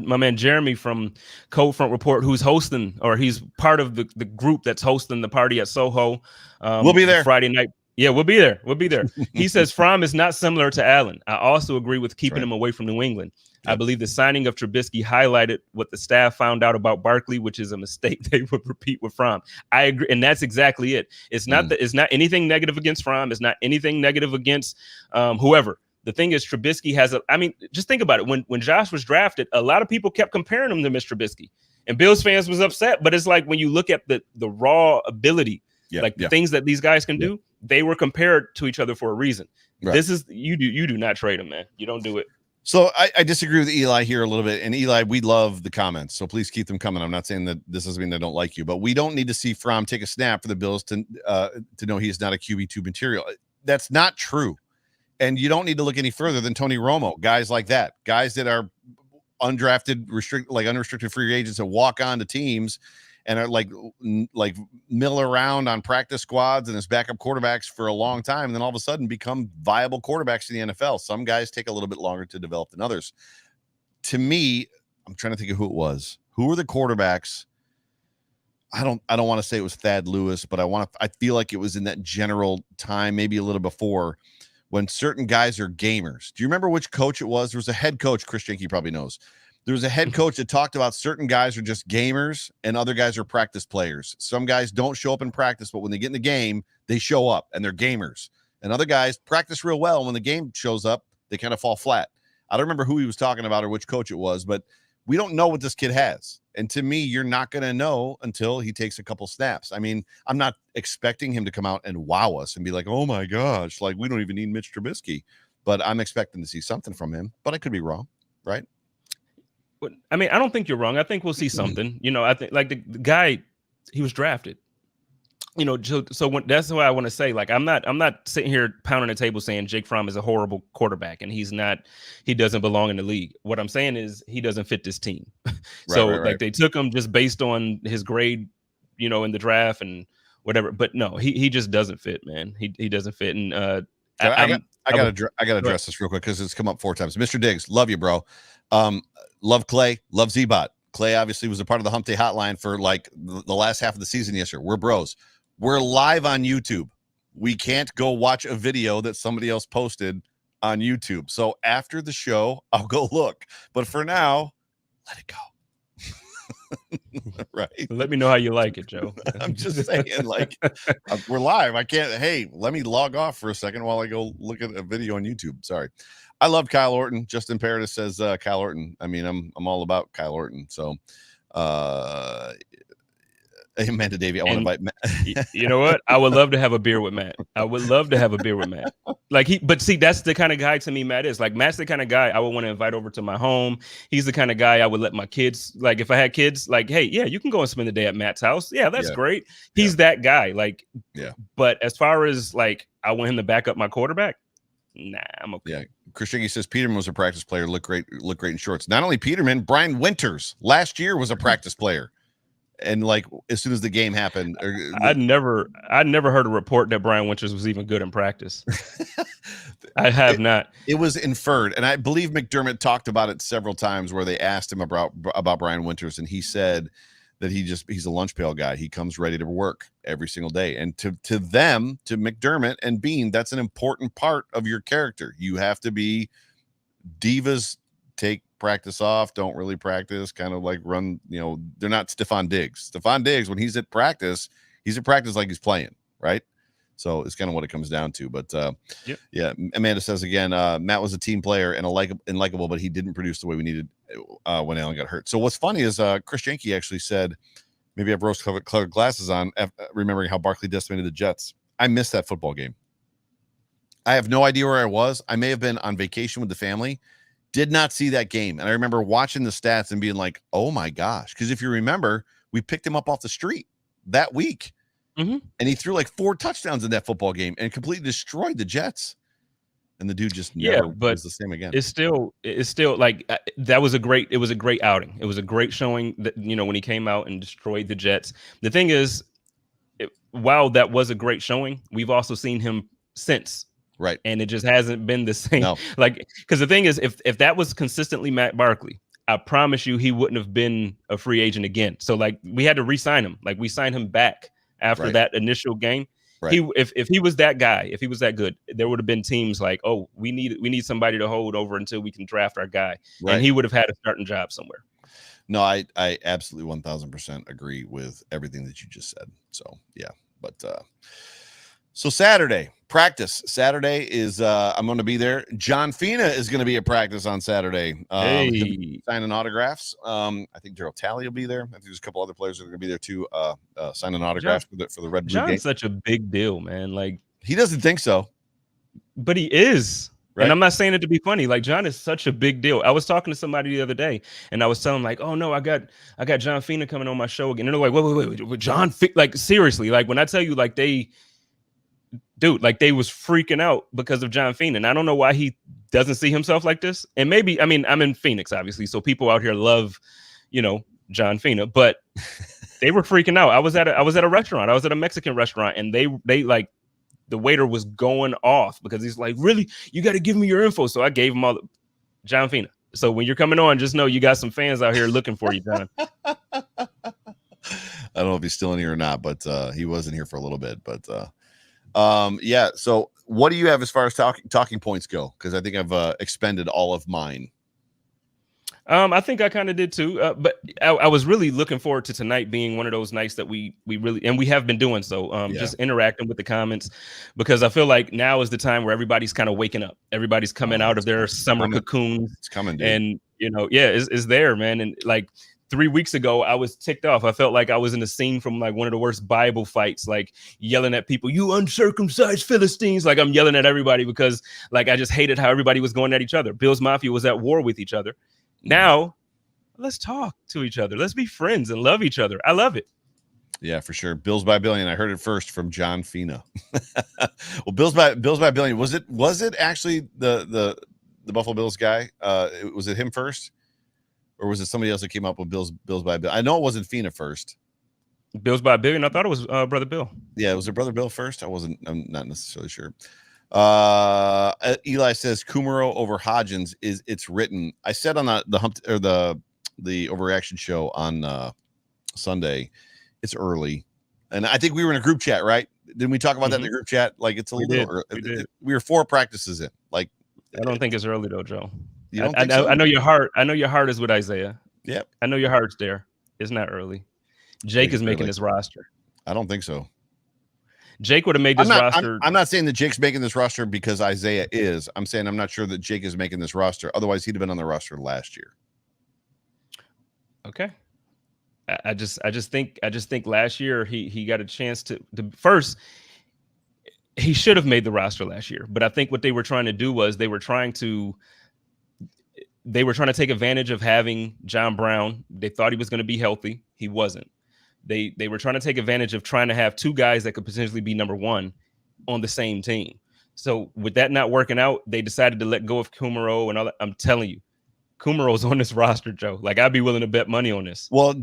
B: my man Jeremy from Cold Front Report, who's hosting, or he's part of the group that's hosting the party at Soho.
A: We'll be there
B: Friday night. Yeah, we'll be there. He says Fromm is not similar to Allen. I also agree with keeping him away from New England. Yep. I believe the signing of Trubisky highlighted what the staff found out about Barkley, which is a mistake they would repeat with Fromm. I agree, and that's exactly it. It's not it's not anything negative against Fromm. It's not anything negative against whoever. The thing is, Trubisky just think about it. When Josh was drafted, a lot of people kept comparing him to Mr. Trubisky, and Bills fans was upset. But it's like when you look at the raw ability, the things that these guys can do, they were compared to each other for a reason. Right. This is you do not trade him, man. You don't do it.
A: So I disagree with Eli here a little bit. And Eli, we love the comments, so please keep them coming. I'm not saying that this doesn't mean they don't like you, but we don't need to see Fromm take a snap for the Bills to know he is not a QB2 material. That's not true. And you don't need to look any further than Tony Romo, guys like that, guys that are undrafted, unrestricted free agents that walk on to teams and are like mill around on practice squads and as backup quarterbacks for a long time, and then all of a sudden become viable quarterbacks in the NFL. Some guys take a little bit longer to develop than others. To me, I'm trying to think of who it was. Who were the quarterbacks? I don't want to say it was Thad Lewis, but I feel like it was in that general time, maybe a little before, when certain guys are gamers. Do you remember which coach it was? There was a head coach, Chris Jenke probably knows. There was a head coach that talked about certain guys are just gamers and other guys are practice players. Some guys don't show up in practice, but when they get in the game, they show up and they're gamers. And other guys practice real well. When the game shows up, they kind of fall flat. I don't remember who he was talking about or which coach it was, but we don't know what this kid has. And to me, you're not going to know until he takes a couple snaps. I mean, I'm not expecting him to come out and wow us and be like, oh my gosh, like we don't even need Mitch Trubisky, but I'm expecting to see something from him, but I could be wrong. Right.
B: I mean, I don't think you're wrong. I think we'll see something, I think like the guy, he was drafted. that's why I want to say, like, I'm not sitting here pounding the table saying Jake Fromm is a horrible quarterback and he doesn't belong in the league. What I'm saying is he doesn't fit this team.
A: Right.
B: They took him just based on his grade, in the draft and whatever. But no, he just doesn't fit, man. He doesn't fit. And
A: I gotta address this real quick because it's come up 4 times. Mr. Diggs, love you, bro. Love Clay, love Z-Bot. Clay obviously was a part of the Hump Day Hotline for like the last half of the season yesterday. We're bros. We're live on YouTube. We can't go watch a video that somebody else posted on YouTube. So after the show, I'll go look. But for now, let it go. Right.
B: Let me know how you like it, Joe.
A: I'm just saying, like, we're live. I can't. Hey, let me log off for a second while I go look at a video on YouTube. Sorry. I love Kyle Orton. Justin Paradis says Kyle Orton. I mean, I'm all about Kyle Orton. So, Amanda Davey, I want to invite Matt.
B: You know what? I would love to have a beer with Matt. But see, that's the kind of guy to me Matt is. Like, Matt's the kind of guy I would want to invite over to my home. He's the kind of guy I would let my kids, like, if I had kids, like, hey, yeah, you can go and spend the day at Matt's house. Yeah, that's great. He's that guy. Like, but as far as like, I want him to back up my quarterback. Nah, I'm okay.
A: Yeah, Christian says Peterman was a practice player. Look great in shorts. Not only Peterman, Brian Winters last year was a practice player. And like as soon as the game happened,
B: I never heard a report that Brian Winters was even good in practice. I have not.
A: It was inferred, and I believe McDermott talked about it several times where they asked him about Brian Winters, and he said that he's a lunch pail guy. He comes ready to work every single day, and to McDermott and Bean, that's an important part of your character. You have to be divas. Take practice off, don't really practice, kind of like run, they're not Stephon Diggs. Stephon Diggs, when he's at practice like he's playing, right? So it's kind of what it comes down to. But yeah, Amanda says again, Matt was a team player and likable, but he didn't produce the way we needed when Allen got hurt. So what's funny is Chris Jenke actually said, maybe I have rose-colored glasses on, remembering how Barkley decimated the Jets. I missed that football game. I have no idea where I was. I may have been on vacation with the family. Did not see that game. And I remember watching the stats and being like, oh my gosh. Because if you remember, we picked him up off the street that week.
B: Mm-hmm.
A: And he threw like 4 touchdowns in that football game and completely destroyed the Jets. And the dude just never was the same again.
B: It's still like it was a great outing. It was a great showing that, when he came out and destroyed the Jets. The thing is, while that was a great showing, we've also seen him since.
A: Right.
B: And it just hasn't been the same.
A: No.
B: Like, because the thing is, if that was consistently Matt Barkley, I promise you he wouldn't have been a free agent again. So like we had to re-sign him. Like we signed him back after that initial game. Right. If he was that guy, if he was that good, there would have been teams like, oh, we need somebody to hold over until we can draft our guy. Right. And he would have had a starting job somewhere.
A: No, I absolutely 1000% agree with everything that you just said. So yeah, but so Saturday practice. Saturday is I'm going to be there. John Fina is going to be at practice on Saturday. Signing autographs. I think Gerald Talley will be there. I think there's a couple other players that are going to be there too. Signing autographs for the Red Blue
B: John's
A: game.
B: Such a big deal, man. Like
A: he doesn't think so,
B: but he is. Right? And I'm not saying it to be funny. Like John is such a big deal. I was talking to somebody the other day, and I was telling them like, "Oh no, I got John Fina coming on my show again." And they're like, "Wait, John? Like seriously? Like when I tell you, like they was freaking out because of John Fina, and I don't know why he doesn't see himself like this. And maybe, I mean, I'm in Phoenix, obviously, so people out here love, John Fina, but they were freaking out. I was at a restaurant. I was at a Mexican restaurant, and they like the waiter was going off because he's like, really, you got to give me your info. So I gave him all John Fina. So when you're coming on, just know you got some fans out here looking for you, John.
A: I don't know if he's still in here or not, but he was in here for a little bit. But yeah. So what do you have as far as talking points go? Because I think I've expended all of mine.
B: I think I kind of did too, but I was really looking forward to tonight being one of those nights that we really, and we have been doing so, just interacting with the comments, because I feel like now is the time where everybody's kind of waking up. Everybody's coming out of their summer cocoons.
A: It's coming, dude.
B: And it's there, man. And like 3 weeks ago, I was ticked off. I felt like I was in a scene from like one of the worst Bible fights, like yelling at people, "You uncircumcised Philistines!" Like I'm yelling at everybody because like I just hated how everybody was going at each other. Bills Mafia was at war with each other. Now, let's talk to each other. Let's be friends and love each other. I love it.
A: Yeah, for sure. Bills by billion. I heard it first from John Fina. Well, Bills by billion. Was it actually the Buffalo Bills guy? Was it him first, or was it somebody else that came up with Bills by billion? I know it wasn't Fina first.
B: Bills by a billion. I thought it was Brother Bill.
A: Yeah, was it Brother Bill first? I'm not necessarily sure. Eli says Kumaro over Hodgins it's written. I said on the hump or the overreaction show on Sunday, it's early, and I think we were in a group chat, right? Didn't we talk about that in the group chat? Like it's a little early. We were 4 practices in. Like
B: I don't think it's early though, Joe.
A: You don't think so?
B: I know your heart. I know your heart is with Isaiah.
A: Yep.
B: I know your heart's there. It's not early. Jake is making this roster.
A: I don't think so.
B: Jake would have made this roster.
A: I'm not saying that Jake's making this roster because Isaiah is. I'm saying I'm not sure that Jake is making this roster. Otherwise, he'd have been on the roster last year.
B: Okay. I just think last year he got a chance to first. He should have made the roster last year, but I think what they were trying to do was they were trying to take advantage of having John Brown. They thought he was going to be healthy. He wasn't. They were trying to take advantage of trying to have 2 guys that could potentially be number 1 on the same team. So with that not working out, they decided to let go of Kumaro and all that. I'm telling you, Kumaro's on this roster, Joe. Like I'd be willing to bet money on this.
A: Well,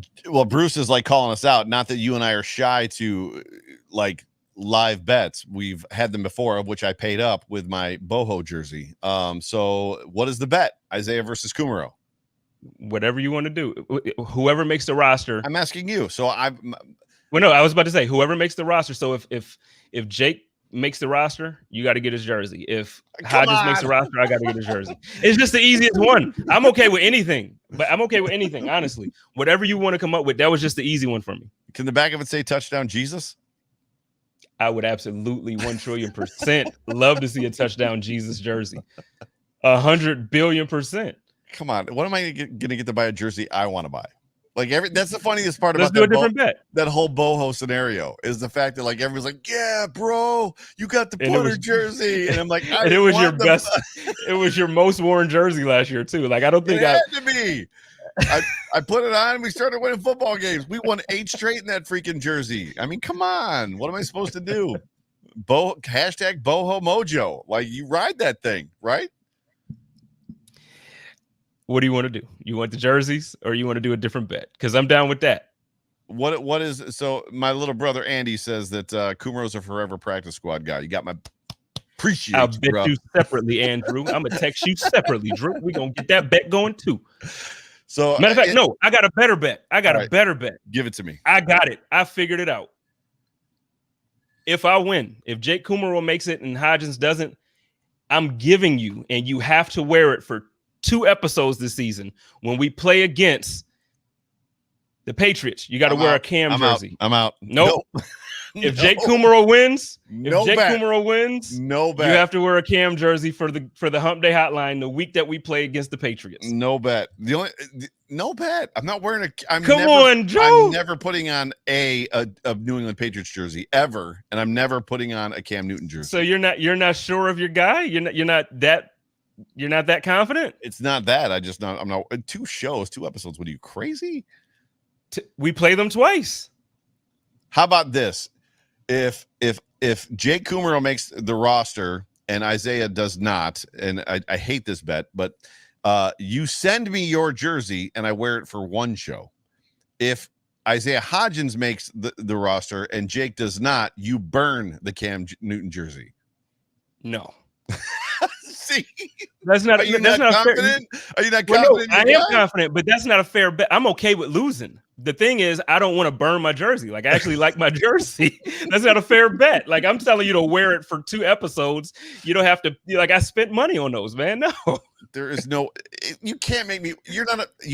A: Bruce is like calling us out. Not that you and I are shy to like live bets. We've had them before, of which I paid up with my boho jersey. So what is the bet? Isaiah versus Kumaro.
B: Whatever you want to do. Whoever makes the roster.
A: I'm asking you. So I
B: was about to say whoever makes the roster. So if Jake makes the roster, you got to get his jersey. If Hodges makes the roster, I got to get his jersey. It's just the easiest one. I'm okay with anything, honestly. Whatever you want to come up with, that was just the easy one for me.
A: Can the back of it say touchdown Jesus?
B: I would absolutely 1,000,000,000,000% love to see a touchdown Jesus jersey. 100 billion%.
A: Come on, what am I going to get to buy a jersey I want to buy? Like that's the funniest part
B: about
A: that whole boho scenario is the fact that like everyone's like, yeah, bro, you got the Porter jersey, and I'm like,
B: and it was your best, it was your most worn jersey last year too. Like I don't think
A: it had to be. I put it on. We started winning football games. We won 8 straight in that freaking jersey. I mean, come on, what am I supposed to do? Hashtag boho mojo. Like you ride that thing, right?
B: What do you want to do? You want the jerseys or you want to do a different bet? Because I'm down with that.
A: What is so? My little brother Andy says that Kumaro's a forever practice squad guy. You got my appreciate.
B: I'll bet you separately, Andrew. I'm gonna text you separately, Drew. We're gonna get that bet going too.
A: So
B: matter of fact, no, I got a better bet. A better bet.
A: Give it to me.
B: I got it. I figured it out. If I win, if Jake Kumaro makes it and Hodgins doesn't, I'm giving you, and you have to wear it for 2 episodes this season when we play against the Patriots. You got to wear a Cam jersey.
A: I'm out.
B: Nope. If Jake Kumaro wins,
A: no bet.
B: You have to wear a Cam jersey for the Hump Day Hotline the week that we play against the Patriots.
A: No bet. No bet. I'm not wearing a.
B: Come on, Joe.
A: I'm never putting on a New England Patriots jersey ever, and I'm never putting on a Cam Newton jersey.
B: So you're not sure of your guy. You're not that confident.
A: It's not that. I'm not 2 episodes. What are you, crazy?
B: We play them twice.
A: How about this? If Jake Kumaro makes the roster and Isaiah does not, and I hate this bet, but you send me your jersey and I wear it for 1 show. If Isaiah Hodgins makes the roster and Jake does not, you burn the Cam Newton jersey.
B: No.
A: See,
B: that's not.
A: Are you
B: that's
A: not confident? Are you not confident?
B: No, I am confident, but that's not a fair bet. I'm okay with losing. The thing is, I don't want to burn my jersey. Like I actually like my jersey. That's not a fair bet. Like I'm telling you to wear it for 2 episodes. You don't have to. Like I spent money on those, man. No.
A: There is no. You can't make me. You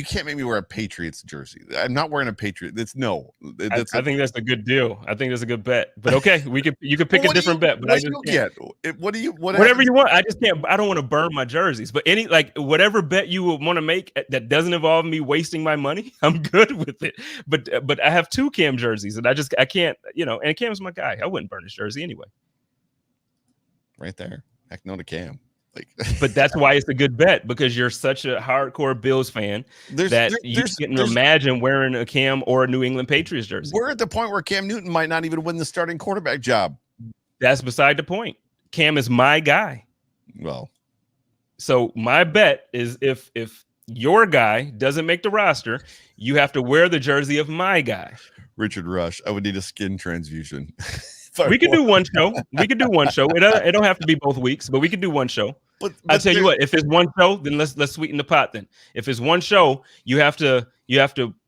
A: can't make me wear a Patriots jersey. I'm not wearing a Patriot. I
B: think that's a good deal. I think that's a good bet. But okay, you could pick a different bet. But
A: whatever
B: you want. I just can't. I don't want to burn my jerseys. But whatever bet you would want to make that doesn't involve me wasting my money, I'm good with it. But I have 2 Cam jerseys, and I can't. And Cam's my guy. I wouldn't burn his jersey anyway.
A: Right there. Heck no to Cam.
B: But that's why it's a good bet, because you're such a hardcore Bills fan that you can imagine wearing a Cam or a New England Patriots jersey.
A: We're at the point where Cam Newton might not even win the starting quarterback job.
B: That's beside the point. Cam is my guy.
A: Well,
B: so my bet is if your guy doesn't make the roster, you have to wear the jersey of my guy.
A: Richard Rush. I would need a skin transfusion.
B: We could do one show. It don't have to be both weeks, but we could do one show. But I'll tell you what, if it's one show, then let's sweeten the pot then. If it's one show, you have to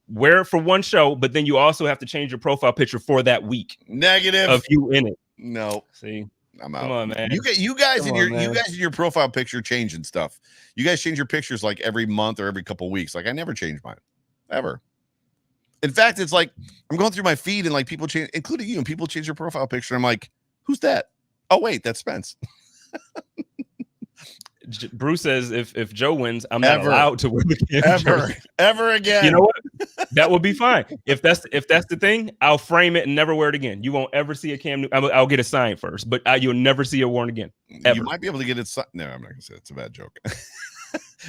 B: wear it for one show, but then you also have to change your profile picture for that week.
A: Negative
B: of you in it.
A: No.
B: See,
A: I'm out.
B: Come on, man.
A: You guys in your profile picture changing stuff. You guys change your pictures like every month or every couple of weeks. Like I never change mine. Ever. In fact, it's like I'm going through my feed and like people change, including you, and people change their profile picture. I'm like, who's that? Oh, wait, that's Spence.
B: Bruce says if Joe wins, I'm not allowed to wear the Cam jersey.
A: Ever again.
B: You know what? That would be fine. If that's the thing, I'll frame it and never wear it again. You won't ever see a Cam Newton. I'll get it signed first, but you'll never see it worn again. Ever.
A: You might be able to get it signed. No, I'm not going to say it's a bad joke.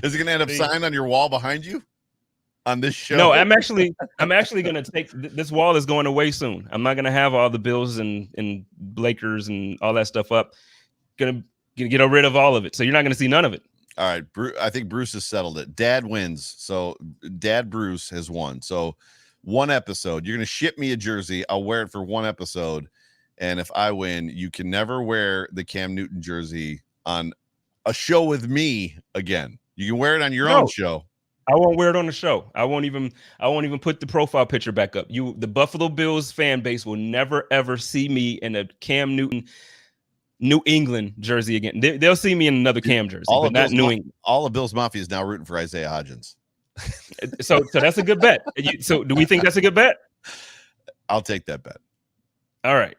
A: Is it going to end up signed on your wall behind you? On this show?
B: No, I'm actually going to take this wall is going away soon. I'm not going to have all the Bills and Lakers and all that stuff up. Going to get rid of all of it. So you're not going to see none of it.
A: All right. I think Bruce has settled it. Dad wins. So Dad Bruce has won. So one episode, you're going to ship me a jersey. I'll wear it for one episode. And if I win, you can never wear the Cam Newton jersey on a show with me again. You can wear it on your own show.
B: I won't wear it on the show. I won't even put the profile picture back up. The Buffalo Bills fan base will never ever see me in a Cam Newton New England jersey again. They'll see me in another Cam jersey, but not New England.
A: All of Bills Mafia is now rooting for Isaiah Hodgins.
B: So that's a good bet. So do we think that's a good bet?
A: I'll take that bet.
B: All right.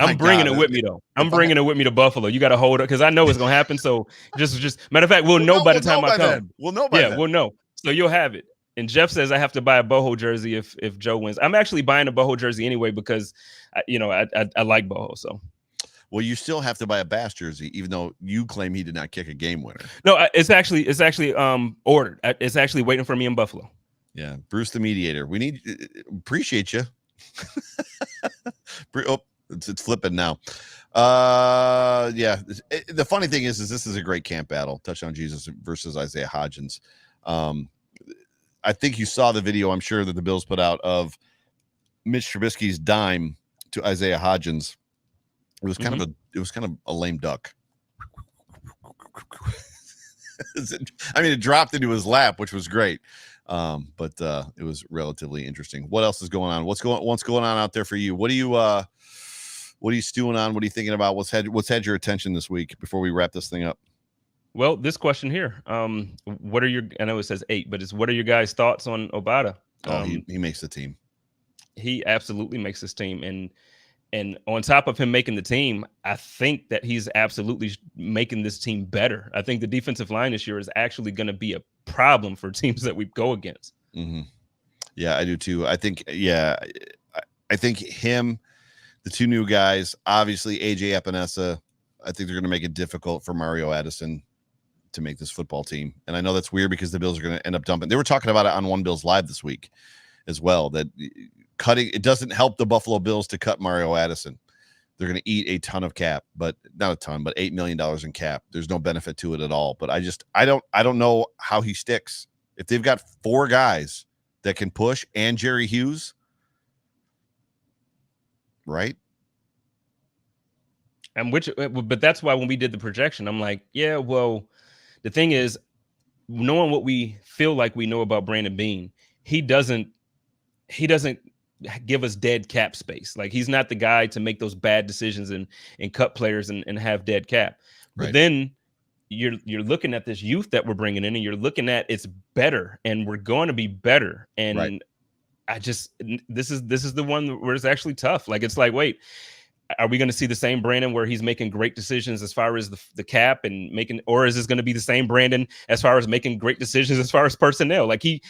B: I'm bringing it with me though. I'm bringing it with me to Buffalo. You got to hold it because I know it's gonna happen. So just matter of fact, we'll know by the time I come.
A: We'll know by then.
B: We'll know. So you'll have it. And Jeff says I have to buy a Boho jersey if Joe wins. I'm actually buying a Boho jersey anyway because I like Boho. So.
A: Well, you still have to buy a Bass jersey, even though you claim he did not kick a game winner.
B: No, it's actually ordered. It's actually waiting for me in Buffalo.
A: Yeah, Bruce the mediator. We appreciate you. It's flipping now. Yeah. The funny thing is this is a great camp battle. Touchdown Jesus versus Isaiah Hodgins. I think you saw the video, I'm sure, that the Bills put out of Mitch Trubisky's dime to Isaiah Hodgins. It was kind of a lame duck. It dropped into his lap, which was great. But it was relatively interesting. What else is going on? What's going on out there for you? What are you stewing on? What are you thinking about? What's had your attention this week before we wrap this thing up?
B: Well, this question here. I know it says 8, but what are your guys' thoughts on Obata?
A: He makes the team.
B: He absolutely makes this team. And on top of him making the team, I think that he's absolutely making this team better. I think the defensive line this year is actually going to be a problem for teams that we go against.
A: Mm-hmm. Yeah, I do too. I think him, the two new guys, obviously AJ Epinesa, I think they're going to make it difficult for Mario Addison to make this football team. And I know that's weird because the Bills are going to end up dumping. They were talking about it on One Bills Live this week as well, that it doesn't help the Buffalo Bills to cut Mario Addison. They're going to eat a ton of cap, but not a ton, but $8 million in cap. There's no benefit to it at all. But I don't know how he sticks. If they've got 4 guys that can push and Jerry Hughes, right?
B: But that's why when we did the projection, I'm like, yeah, well, the thing is, knowing what we feel like we know about Brandon Beane, he doesn't give us dead cap space. Like, he's not the guy to make those bad decisions and cut players and have dead cap. But
A: right. Then
B: you're looking at this youth that we're bringing in, and you're looking at it's better, and we're going to be better. And right. This is the one where it's actually tough. Like, it's like, wait, are we going to see the same Brandon where he's making great decisions as far as the cap and making, or is this going to be the same Brandon as far as making great decisions as far as personnel? Like he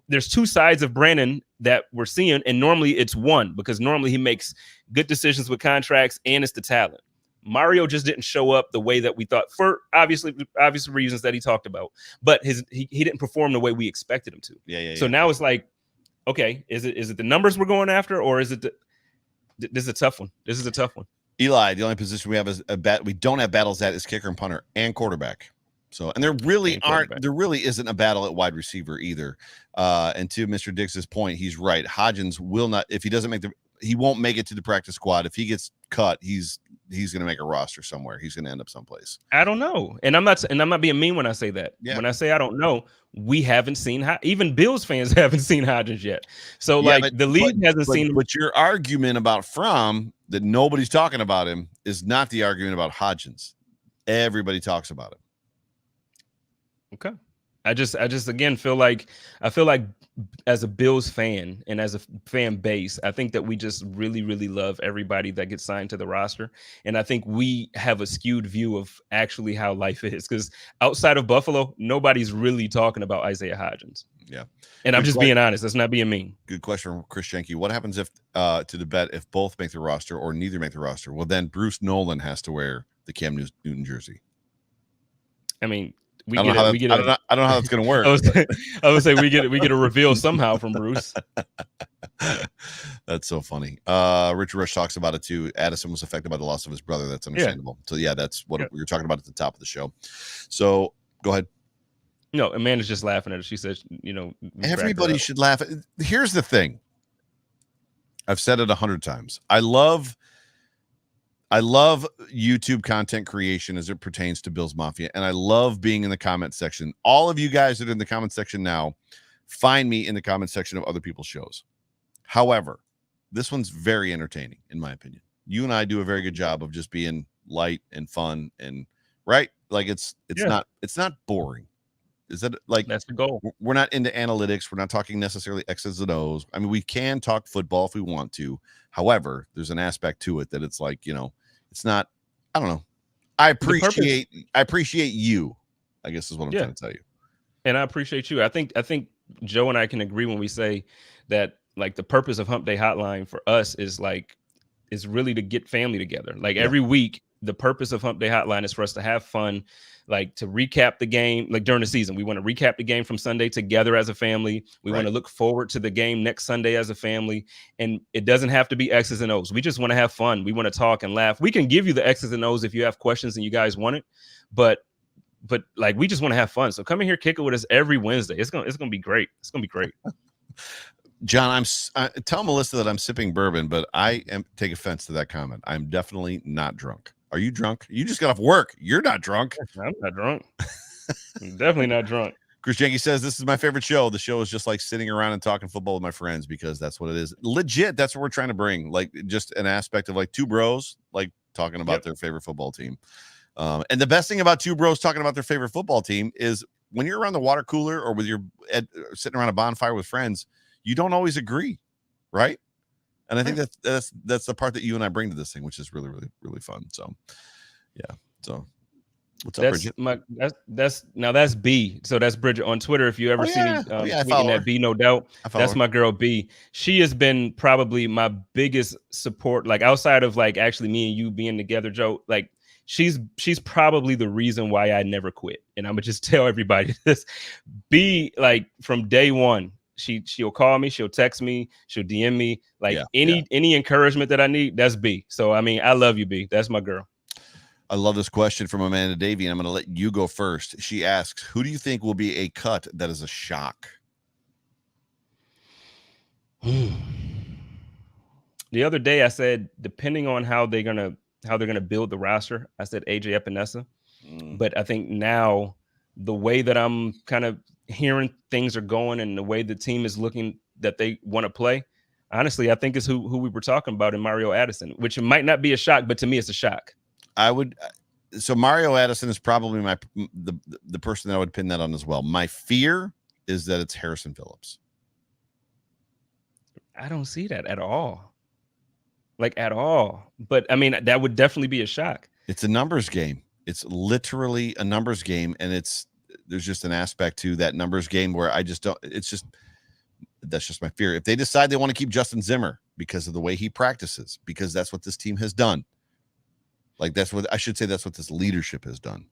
B: there's 2 sides of Brandon that we're seeing, and normally it's one, because normally he makes good decisions with contracts and it's the talent. Mario just didn't show up the way that we thought, for obvious reasons that he talked about. But he didn't perform the way we expected him to. So now it's like, okay, is it the numbers we're going after, or is it this is a tough one? This is a tough one.
A: Eli, the only position we have is we don't have battles at is kicker and punter and quarterback. So, and there really isn't a battle at wide receiver either. And to Mr. Diggs's point, he's right. Hodgins will not, if he doesn't he won't make it to the practice squad. If he gets cut, he's going to make a roster somewhere. He's going to end up someplace.
B: I don't know. And I'm not being mean when I say that. Yeah. When I say I don't know, we haven't seen even Bills fans haven't seen Hodgins yet. So the league hasn't seen him.
A: But your argument about that nobody's talking about him is not the argument about Hodgins. Everybody talks about him.
B: Okay. I just again feel like as a Bills fan and as a fan base, I think that we just really, really love everybody that gets signed to the roster. And I think we have a skewed view of actually how life is, because outside of Buffalo, nobody's really talking about Isaiah Hodgins.
A: Yeah.
B: And I'm just being honest. That's not being mean.
A: Good question from Chris Schenke. What happens if to the bet if both make the roster or neither make the roster? Well, then Bruce Nolan has to wear the Cam Newton jersey.
B: I mean,
A: I don't know how that's going to work.
B: I would say we get a reveal somehow from Bruce.
A: That's so funny. Richard Rush talks about it too. Addison was affected by the loss of his brother. That's understandable. So yeah, that's what we were talking about at the top of the show. So go ahead.
B: No, Amanda's just laughing at it. She says,
A: everybody should laugh. Here's the thing. I've said it 100 times. I love YouTube content creation as it pertains to Bills Mafia, and I love being in the comment section. All of you guys that are in the comment section now, find me in the comment section of other people's shows. However, this one's very entertaining, in my opinion. You and I do a very good job of just being light and fun and right. Like it's not boring. Is that like
B: that's the goal?
A: We're not into analytics. We're not talking necessarily X's and O's. I mean, we can talk football if we want to. However, there's an aspect to it that it's like, it's not, I don't know. I appreciate you, I guess is what I'm trying to tell you.
B: And I appreciate you. I think Joe and I can agree when we say that like the purpose of Hump Day Hotline for us is really to get family together. Like every week, the purpose of Hump Day Hotline is for us to have fun, like to recap the game, like during the season. We want to recap the game from Sunday together as a family. We want to look forward to the game next Sunday as a family. And it doesn't have to be X's and O's. We just want to have fun. We want to talk and laugh. We can give you the X's and O's if you have questions and you guys want it. But like we just want to have fun. So come in here, kick it with us every Wednesday. It's gonna be great. It's gonna be great.
A: John, tell Melissa that I'm sipping bourbon, but I take offense to that comment. I'm definitely not drunk. Are you drunk? You just got off work. You're not drunk.
B: I'm not drunk. I'm definitely not drunk.
A: Chris Jenke says, this is my favorite show. The show is just like sitting around and talking football with my friends, because that's what it is. Legit. That's what we're trying to bring. Like just an aspect of like two bros, like talking about their favorite football team. And the best thing about two bros talking about their favorite football team is when you're around the water cooler or with your sitting around a bonfire with friends, you don't always agree. Right. And I think that's the part that you and I bring to this thing, which is really, really, really fun. So, yeah. So, what's up, Bridget?
B: That's B. So that's Bridget on Twitter. If you ever see me tweeting that B, no doubt, that's my girl B. She has been probably my biggest support. Like outside of like actually me and you being together, Joe. Like she's probably the reason why I never quit. And I'm gonna just tell everybody this. B, like from day one. She'll call me, she'll text me, she'll DM me, like any encouragement that I need. That's B. So I mean, I love you, B. That's my girl.
A: I love this question from Amanda Davey, and I'm going to let you go first. She asks, "Who do you think will be a cut that is a shock?"
B: The other day, I said, depending on how they're gonna build the roster, I said AJ Epinesa. But I think now the way that I'm kind of hearing things are going and the way the team is looking that they want to play, honestly, I think is who we were talking about in Mario Addison, which might not be a shock, but to me, it's a shock.
A: So Mario Addison is probably the person that I would pin that on as well. My fear is that it's Harrison Phillips.
B: I don't see that at all. Like at all. But I mean, that would definitely be a shock.
A: It's a numbers game. It's literally a numbers game. And there's just an aspect to that numbers game where that's just my fear. If they decide they want to keep Justin Zimmer because of the way he practices, because that's what this team has done, Like that's what I should say. That's what this leadership has done.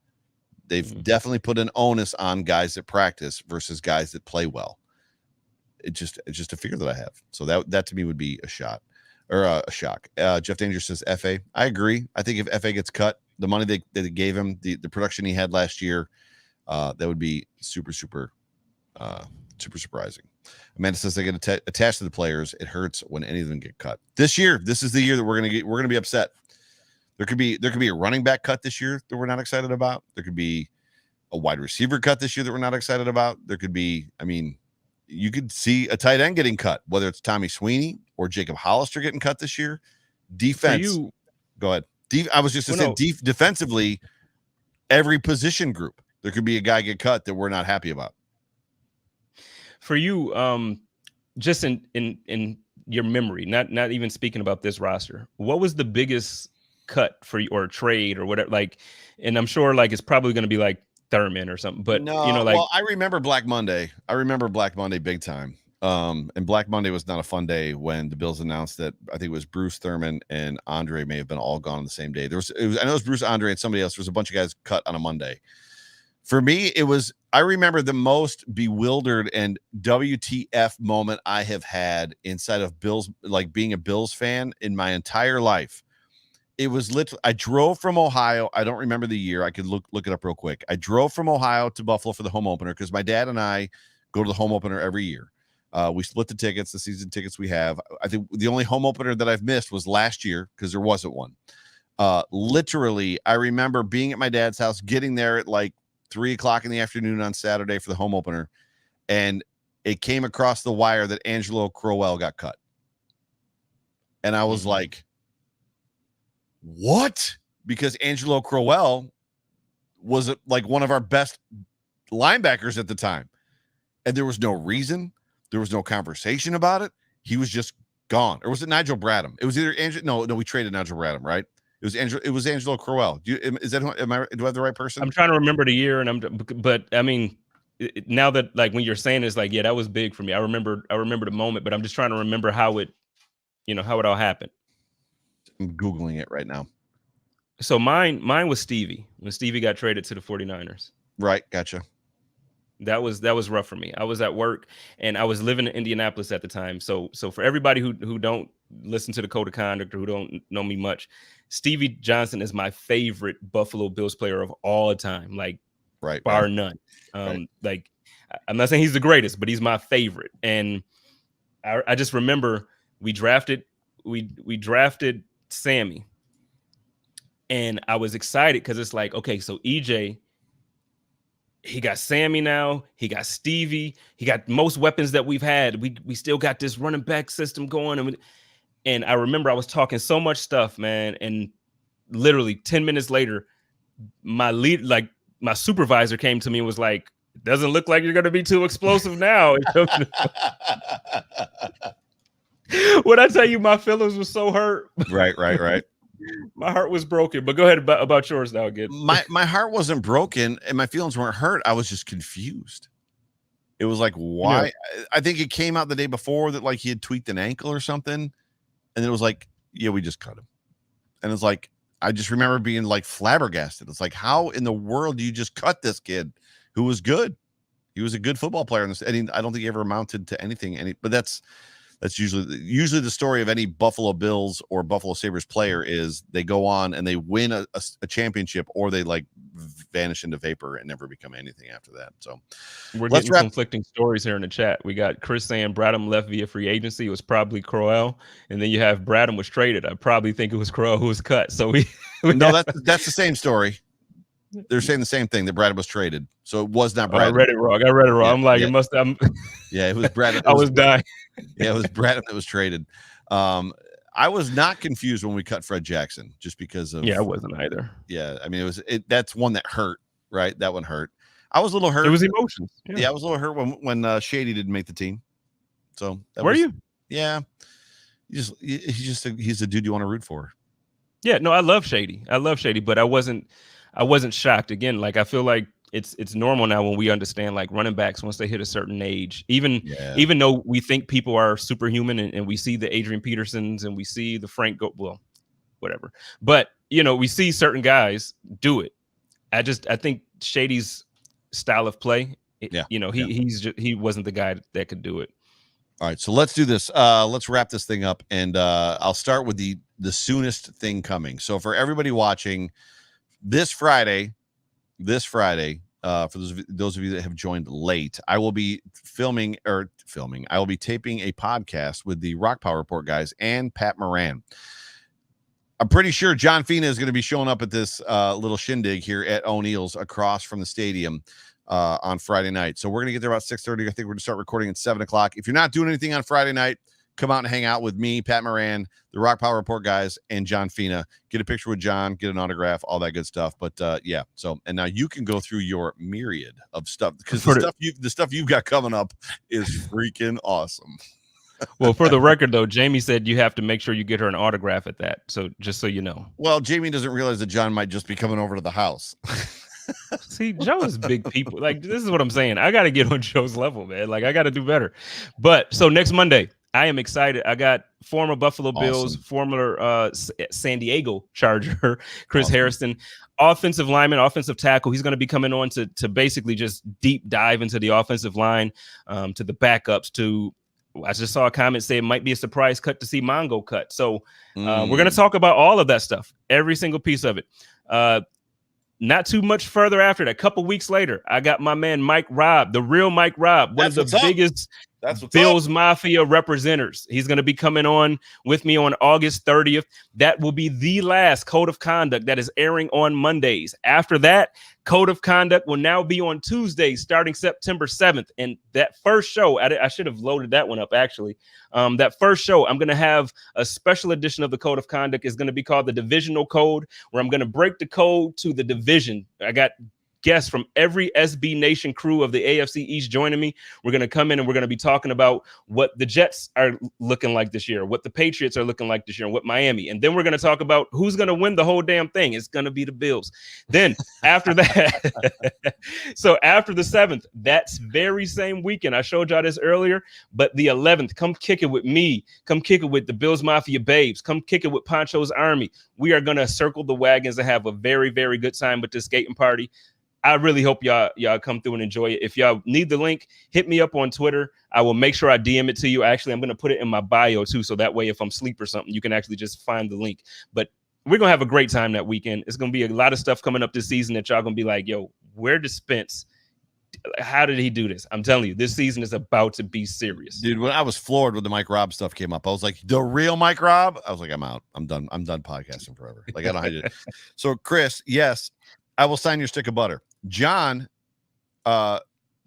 A: They've definitely put an onus on guys that practice versus guys that play well. It's just a fear that I have. So that to me would be a shot or a shock. Jeff Danger says FA. I agree. I think if FA gets cut, the money they gave him, the production he had last year, that would be super surprising. Amanda says they get attached to the players. It hurts when any of them get cut. This year, this is the year that we're gonna be upset. There could be a running back cut this year that we're not excited about. There could be a wide receiver cut this year that we're not excited about. There could be, I mean, you could see a tight end getting cut, whether it's Tommy Sweeney or Jacob Hollister getting cut this year. Defense, go ahead. I was just saying, defensively, every position group, there could be a guy get cut that we're not happy about.
B: For you, just in your memory, not even speaking about this roster, what was the biggest cut for you, or trade or whatever? Like, and I'm sure like it's probably going to be like Thurman or something, but
A: no,
B: you know, like,
A: well, I remember Black Monday. I remember Black Monday big time. And Black Monday was not a fun day when the Bills announced that I think it was Bruce Thurman and Andre may have been all gone on the same day. I know it was Bruce, Andre, and somebody else. There was a bunch of guys cut on a Monday. For me, I remember the most bewildered and WTF moment I have had inside of Bills, like being a Bills fan in my entire life. It was literally, I drove from Ohio. I don't remember the year. I could look it up real quick. I drove from Ohio to Buffalo for the home opener because my dad and I go to the home opener every year. We split the tickets, the season tickets we have. I think the only home opener that I've missed was last year because there wasn't one. Literally, I remember being at my dad's house, getting there at like 3:00 in the afternoon on Saturday for the home opener, and it came across the wire that Angelo Crowell got cut. And I was like, what? Because Angelo Crowell was like one of our best linebackers at the time. And there was no reason. There was no conversation about it. He was just gone. Or was it Nigel Bradham? It was either Angelo. No, we traded Nigel Bradham, right? It was Angelo Crowell. Do I have the right person?
B: I'm trying to remember the year, but I mean, now that like when you're saying it's like, yeah, that was big for me. I remember the moment, but I'm just trying to remember how it all happened.
A: I'm Googling it right now.
B: So mine was Stevie, when Stevie got traded to the 49ers.
A: Right. Gotcha.
B: That was rough for me. I was at work and I was living in Indianapolis at the time. So for everybody who don't listen to the Code of Conduct or who don't know me much, Stevie Johnson is my favorite Buffalo Bills player of all time, like bar none. Like I'm not saying he's the greatest, but he's my favorite. And I just remember we drafted Sammy, and I was excited because it's like, okay, so EJ, he got Sammy now, he got Stevie, he got most weapons that we've had. We still got this running back system going. And I remember I was talking so much stuff, man. And literally 10 minutes later, my supervisor came to me and was like, doesn't look like you're going to be too explosive now. When I tell you my feelings were so hurt.
A: Right.
B: My heart was broken. But go ahead about yours now again.
A: My heart wasn't broken and my feelings weren't hurt. I was just confused. It was like, why? Yeah. I think it came out the day before that like he had tweaked an ankle or something. And it was like, yeah, we just cut him. And it's like, I just remember being like flabbergasted. It's like, how in the world do you just cut this kid who was good? He was a good football player. And I don't think he ever amounted to anything. But that's usually the story of any Buffalo Bills or Buffalo Sabres player is they go on and they win a championship, or they like vanish into vapor and never become anything after that. So
B: we're getting conflicting stories here in the chat. We got Chris saying Bradham left via free agency. It was probably Crowell. And then you have Bradham was traded. I probably think it was Crowell who was cut. So
A: no, that's the same story. They're saying the same thing, that Bradham was traded. So it was not Bradham.
B: I read it wrong. Yeah, I'm like, it must have.
A: Yeah, it was Bradham.
B: I was dying.
A: Yeah, it was Bradham that was traded. I was not confused when we cut Fred Jackson, just because of.
B: Yeah, I wasn't either.
A: Yeah, I mean, that's one that hurt, right? That one hurt. I was a little hurt.
B: It was emotions.
A: Yeah, I was a little hurt when Shady didn't make the team. So
B: you?
A: Yeah, he's a dude you want to root for.
B: Yeah, no, I love Shady, but I wasn't shocked. Again, like I feel like it's normal now when we understand like running backs once they hit a certain age, even though we think people are superhuman and we see the Adrian Petersons and we see the Frank whatever. But, we see certain guys do it. I think Shady's style of play, he wasn't the guy that could do it.
A: All right, so let's do this. Let's wrap this thing up, and I'll start with the soonest thing coming. So for everybody watching, this Friday, for those of you that have joined late, I will be filming. I will be taping a podcast with the Rock Power Report guys and Pat Moran. I'm pretty sure John Fina is going to be showing up at this little shindig here at O'Neill's across from the stadium on Friday night. So we're going to get there about 6:30. I think we're going to start recording at 7 o'clock. If you're not doing anything on Friday night, come out and hang out with me, Pat Moran, the Rock Power Report guys, and John Fina. Get a picture with John, get an autograph, all that good stuff. But yeah, so and now you can go through your myriad of stuff because the stuff you've got coming up is freaking awesome.
B: Well, for the record, though, Jamie said you have to make sure you get her an autograph at that. So just so you know.
A: Well, Jamie doesn't realize that John might just be coming over to the house.
B: See, Joe is big people. Like, this is what I'm saying. I got to get on Joe's level, man. Like, I got to do better. But so next Monday, I am excited. I got former Buffalo Bills, former San Diego Charger, Chris Harrison, offensive lineman, offensive tackle. He's going to be coming on to basically just deep dive into the offensive line, to the backups, I just saw a comment say it might be a surprise cut to see Mongo cut. So we're going to talk about all of that stuff, every single piece of it. Not too much further after that, a couple weeks later, I got my man Mike Robb, the real Mike Robb, one of the biggest Bills Mafia representatives. He's going to be coming on with me on August 30th. That will be the last Code of Conduct that is airing on Mondays. After that, Code of Conduct will now be on Tuesdays starting September 7th. And that first show, I should have loaded that one up, actually. That first show, I'm going to have a special edition of the Code of Conduct. Is going to be called the Divisional Code, where I'm going to break the code to the division. I got guests from every SB Nation crew of the AFC East joining me. We're going to come in and we're going to be talking about what the Jets are looking like this year, what the Patriots are looking like this year, and what Miami. And then we're going to talk about who's going to win the whole damn thing. It's going to be the Bills. Then after that, so after the 7th, that's very same weekend. I showed y'all this earlier, but the 11th, come kick it with me. Come kick it with the Bills Mafia babes. Come kick it with Poncho's Army. We are going to circle the wagons and have a very, very good time with this skating party. I really hope y'all come through and enjoy it. If y'all need the link, hit me up on Twitter. I will make sure I DM it to you. Actually, I'm going to put it in my bio too, so that way if I'm asleep or something, you can actually just find the link. But we're going to have a great time that weekend. It's going to be a lot of stuff coming up this season that y'all going to be like, yo, where did Spence? How did he do this? I'm telling you, this season is about to be serious.
A: Dude, when I was floored when the Mike Robb stuff came up, I was like, the real Mike Robb? I was like, I'm out. I'm done podcasting forever. Like, I don't know how to. So, Chris, yes, I will sign your stick of butter. John,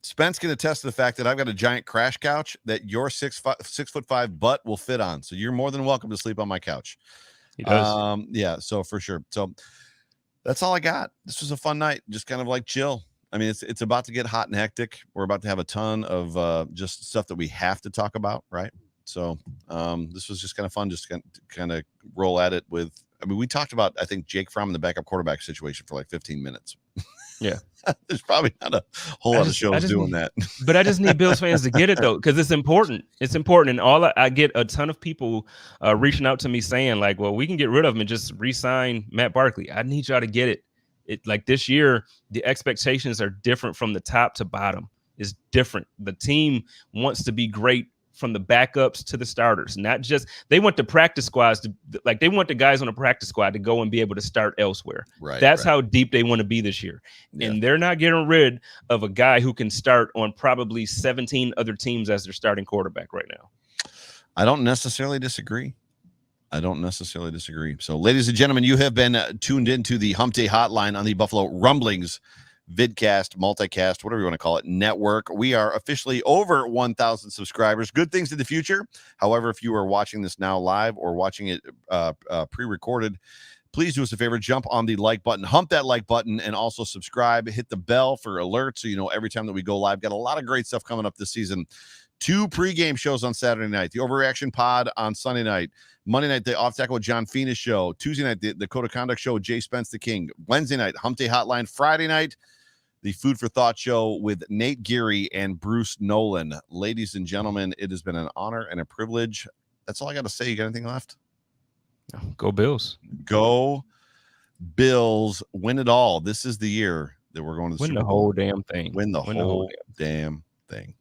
A: Spence can attest to the fact that I've got a giant crash couch that your 6'5" butt will fit on. So you're more than welcome to sleep on my couch.
B: He does.
A: Yeah, so for sure. So that's all I got. This was a fun night. Just kind of like chill. I mean, it's about to get hot and hectic. We're about to have a ton of just stuff that we have to talk about, right? So this was just kind of fun, just to kind of roll at it with. I mean, we talked about, I think, Jake Fromm and the backup quarterback situation for like 15 minutes.
B: Yeah.
A: There's probably not a whole lot of shows doing that.
B: But I just need Bills fans to get it, though, because it's important. It's important. And I get a ton of people reaching out to me saying, like, well, we can get rid of him and just re-sign Matt Barkley. I need y'all to get it. Like this year, the expectations are different from the top to bottom. It's different. The team wants to be great from the backups to the starters, not just they want the practice squads they want the guys on the practice squad to go and be able to start elsewhere.
A: Right.
B: That's how deep they want to be this year. Yeah. And they're not getting rid of a guy who can start on probably 17 other teams as their starting quarterback right now.
A: I don't necessarily disagree. So, ladies and gentlemen, you have been tuned into the Hump Day Hotline on the Buffalo Rumblings vidcast, multicast, whatever you want to call it, network. We are officially over 1,000 subscribers. Good things in the future. However, if you are watching this now live or watching it pre-recorded, please do us a favor, jump on the like button, hump that like button, and also subscribe. Hit the bell for alerts so you know every time that we go live. Got a lot of great stuff coming up this season. 2 pregame shows on Saturday night, the Overreaction Pod on Sunday night, Monday night, the Off Tackle with John Fina show, Tuesday night, the Code of Conduct show with JSpencetheKing, Wednesday night, Hump Day Hotline, Friday night, the Food for Thought show with Nate Geary and Bruce Nolan. Ladies and gentlemen, it has been an honor and a privilege. That's all I got to say. You got anything left?
B: Go Bills.
A: Go Bills. Win it all. This is the year that we're going to the
B: Win
A: Super
B: the
A: Bowl.
B: whole damn thing.
A: Win the whole damn thing.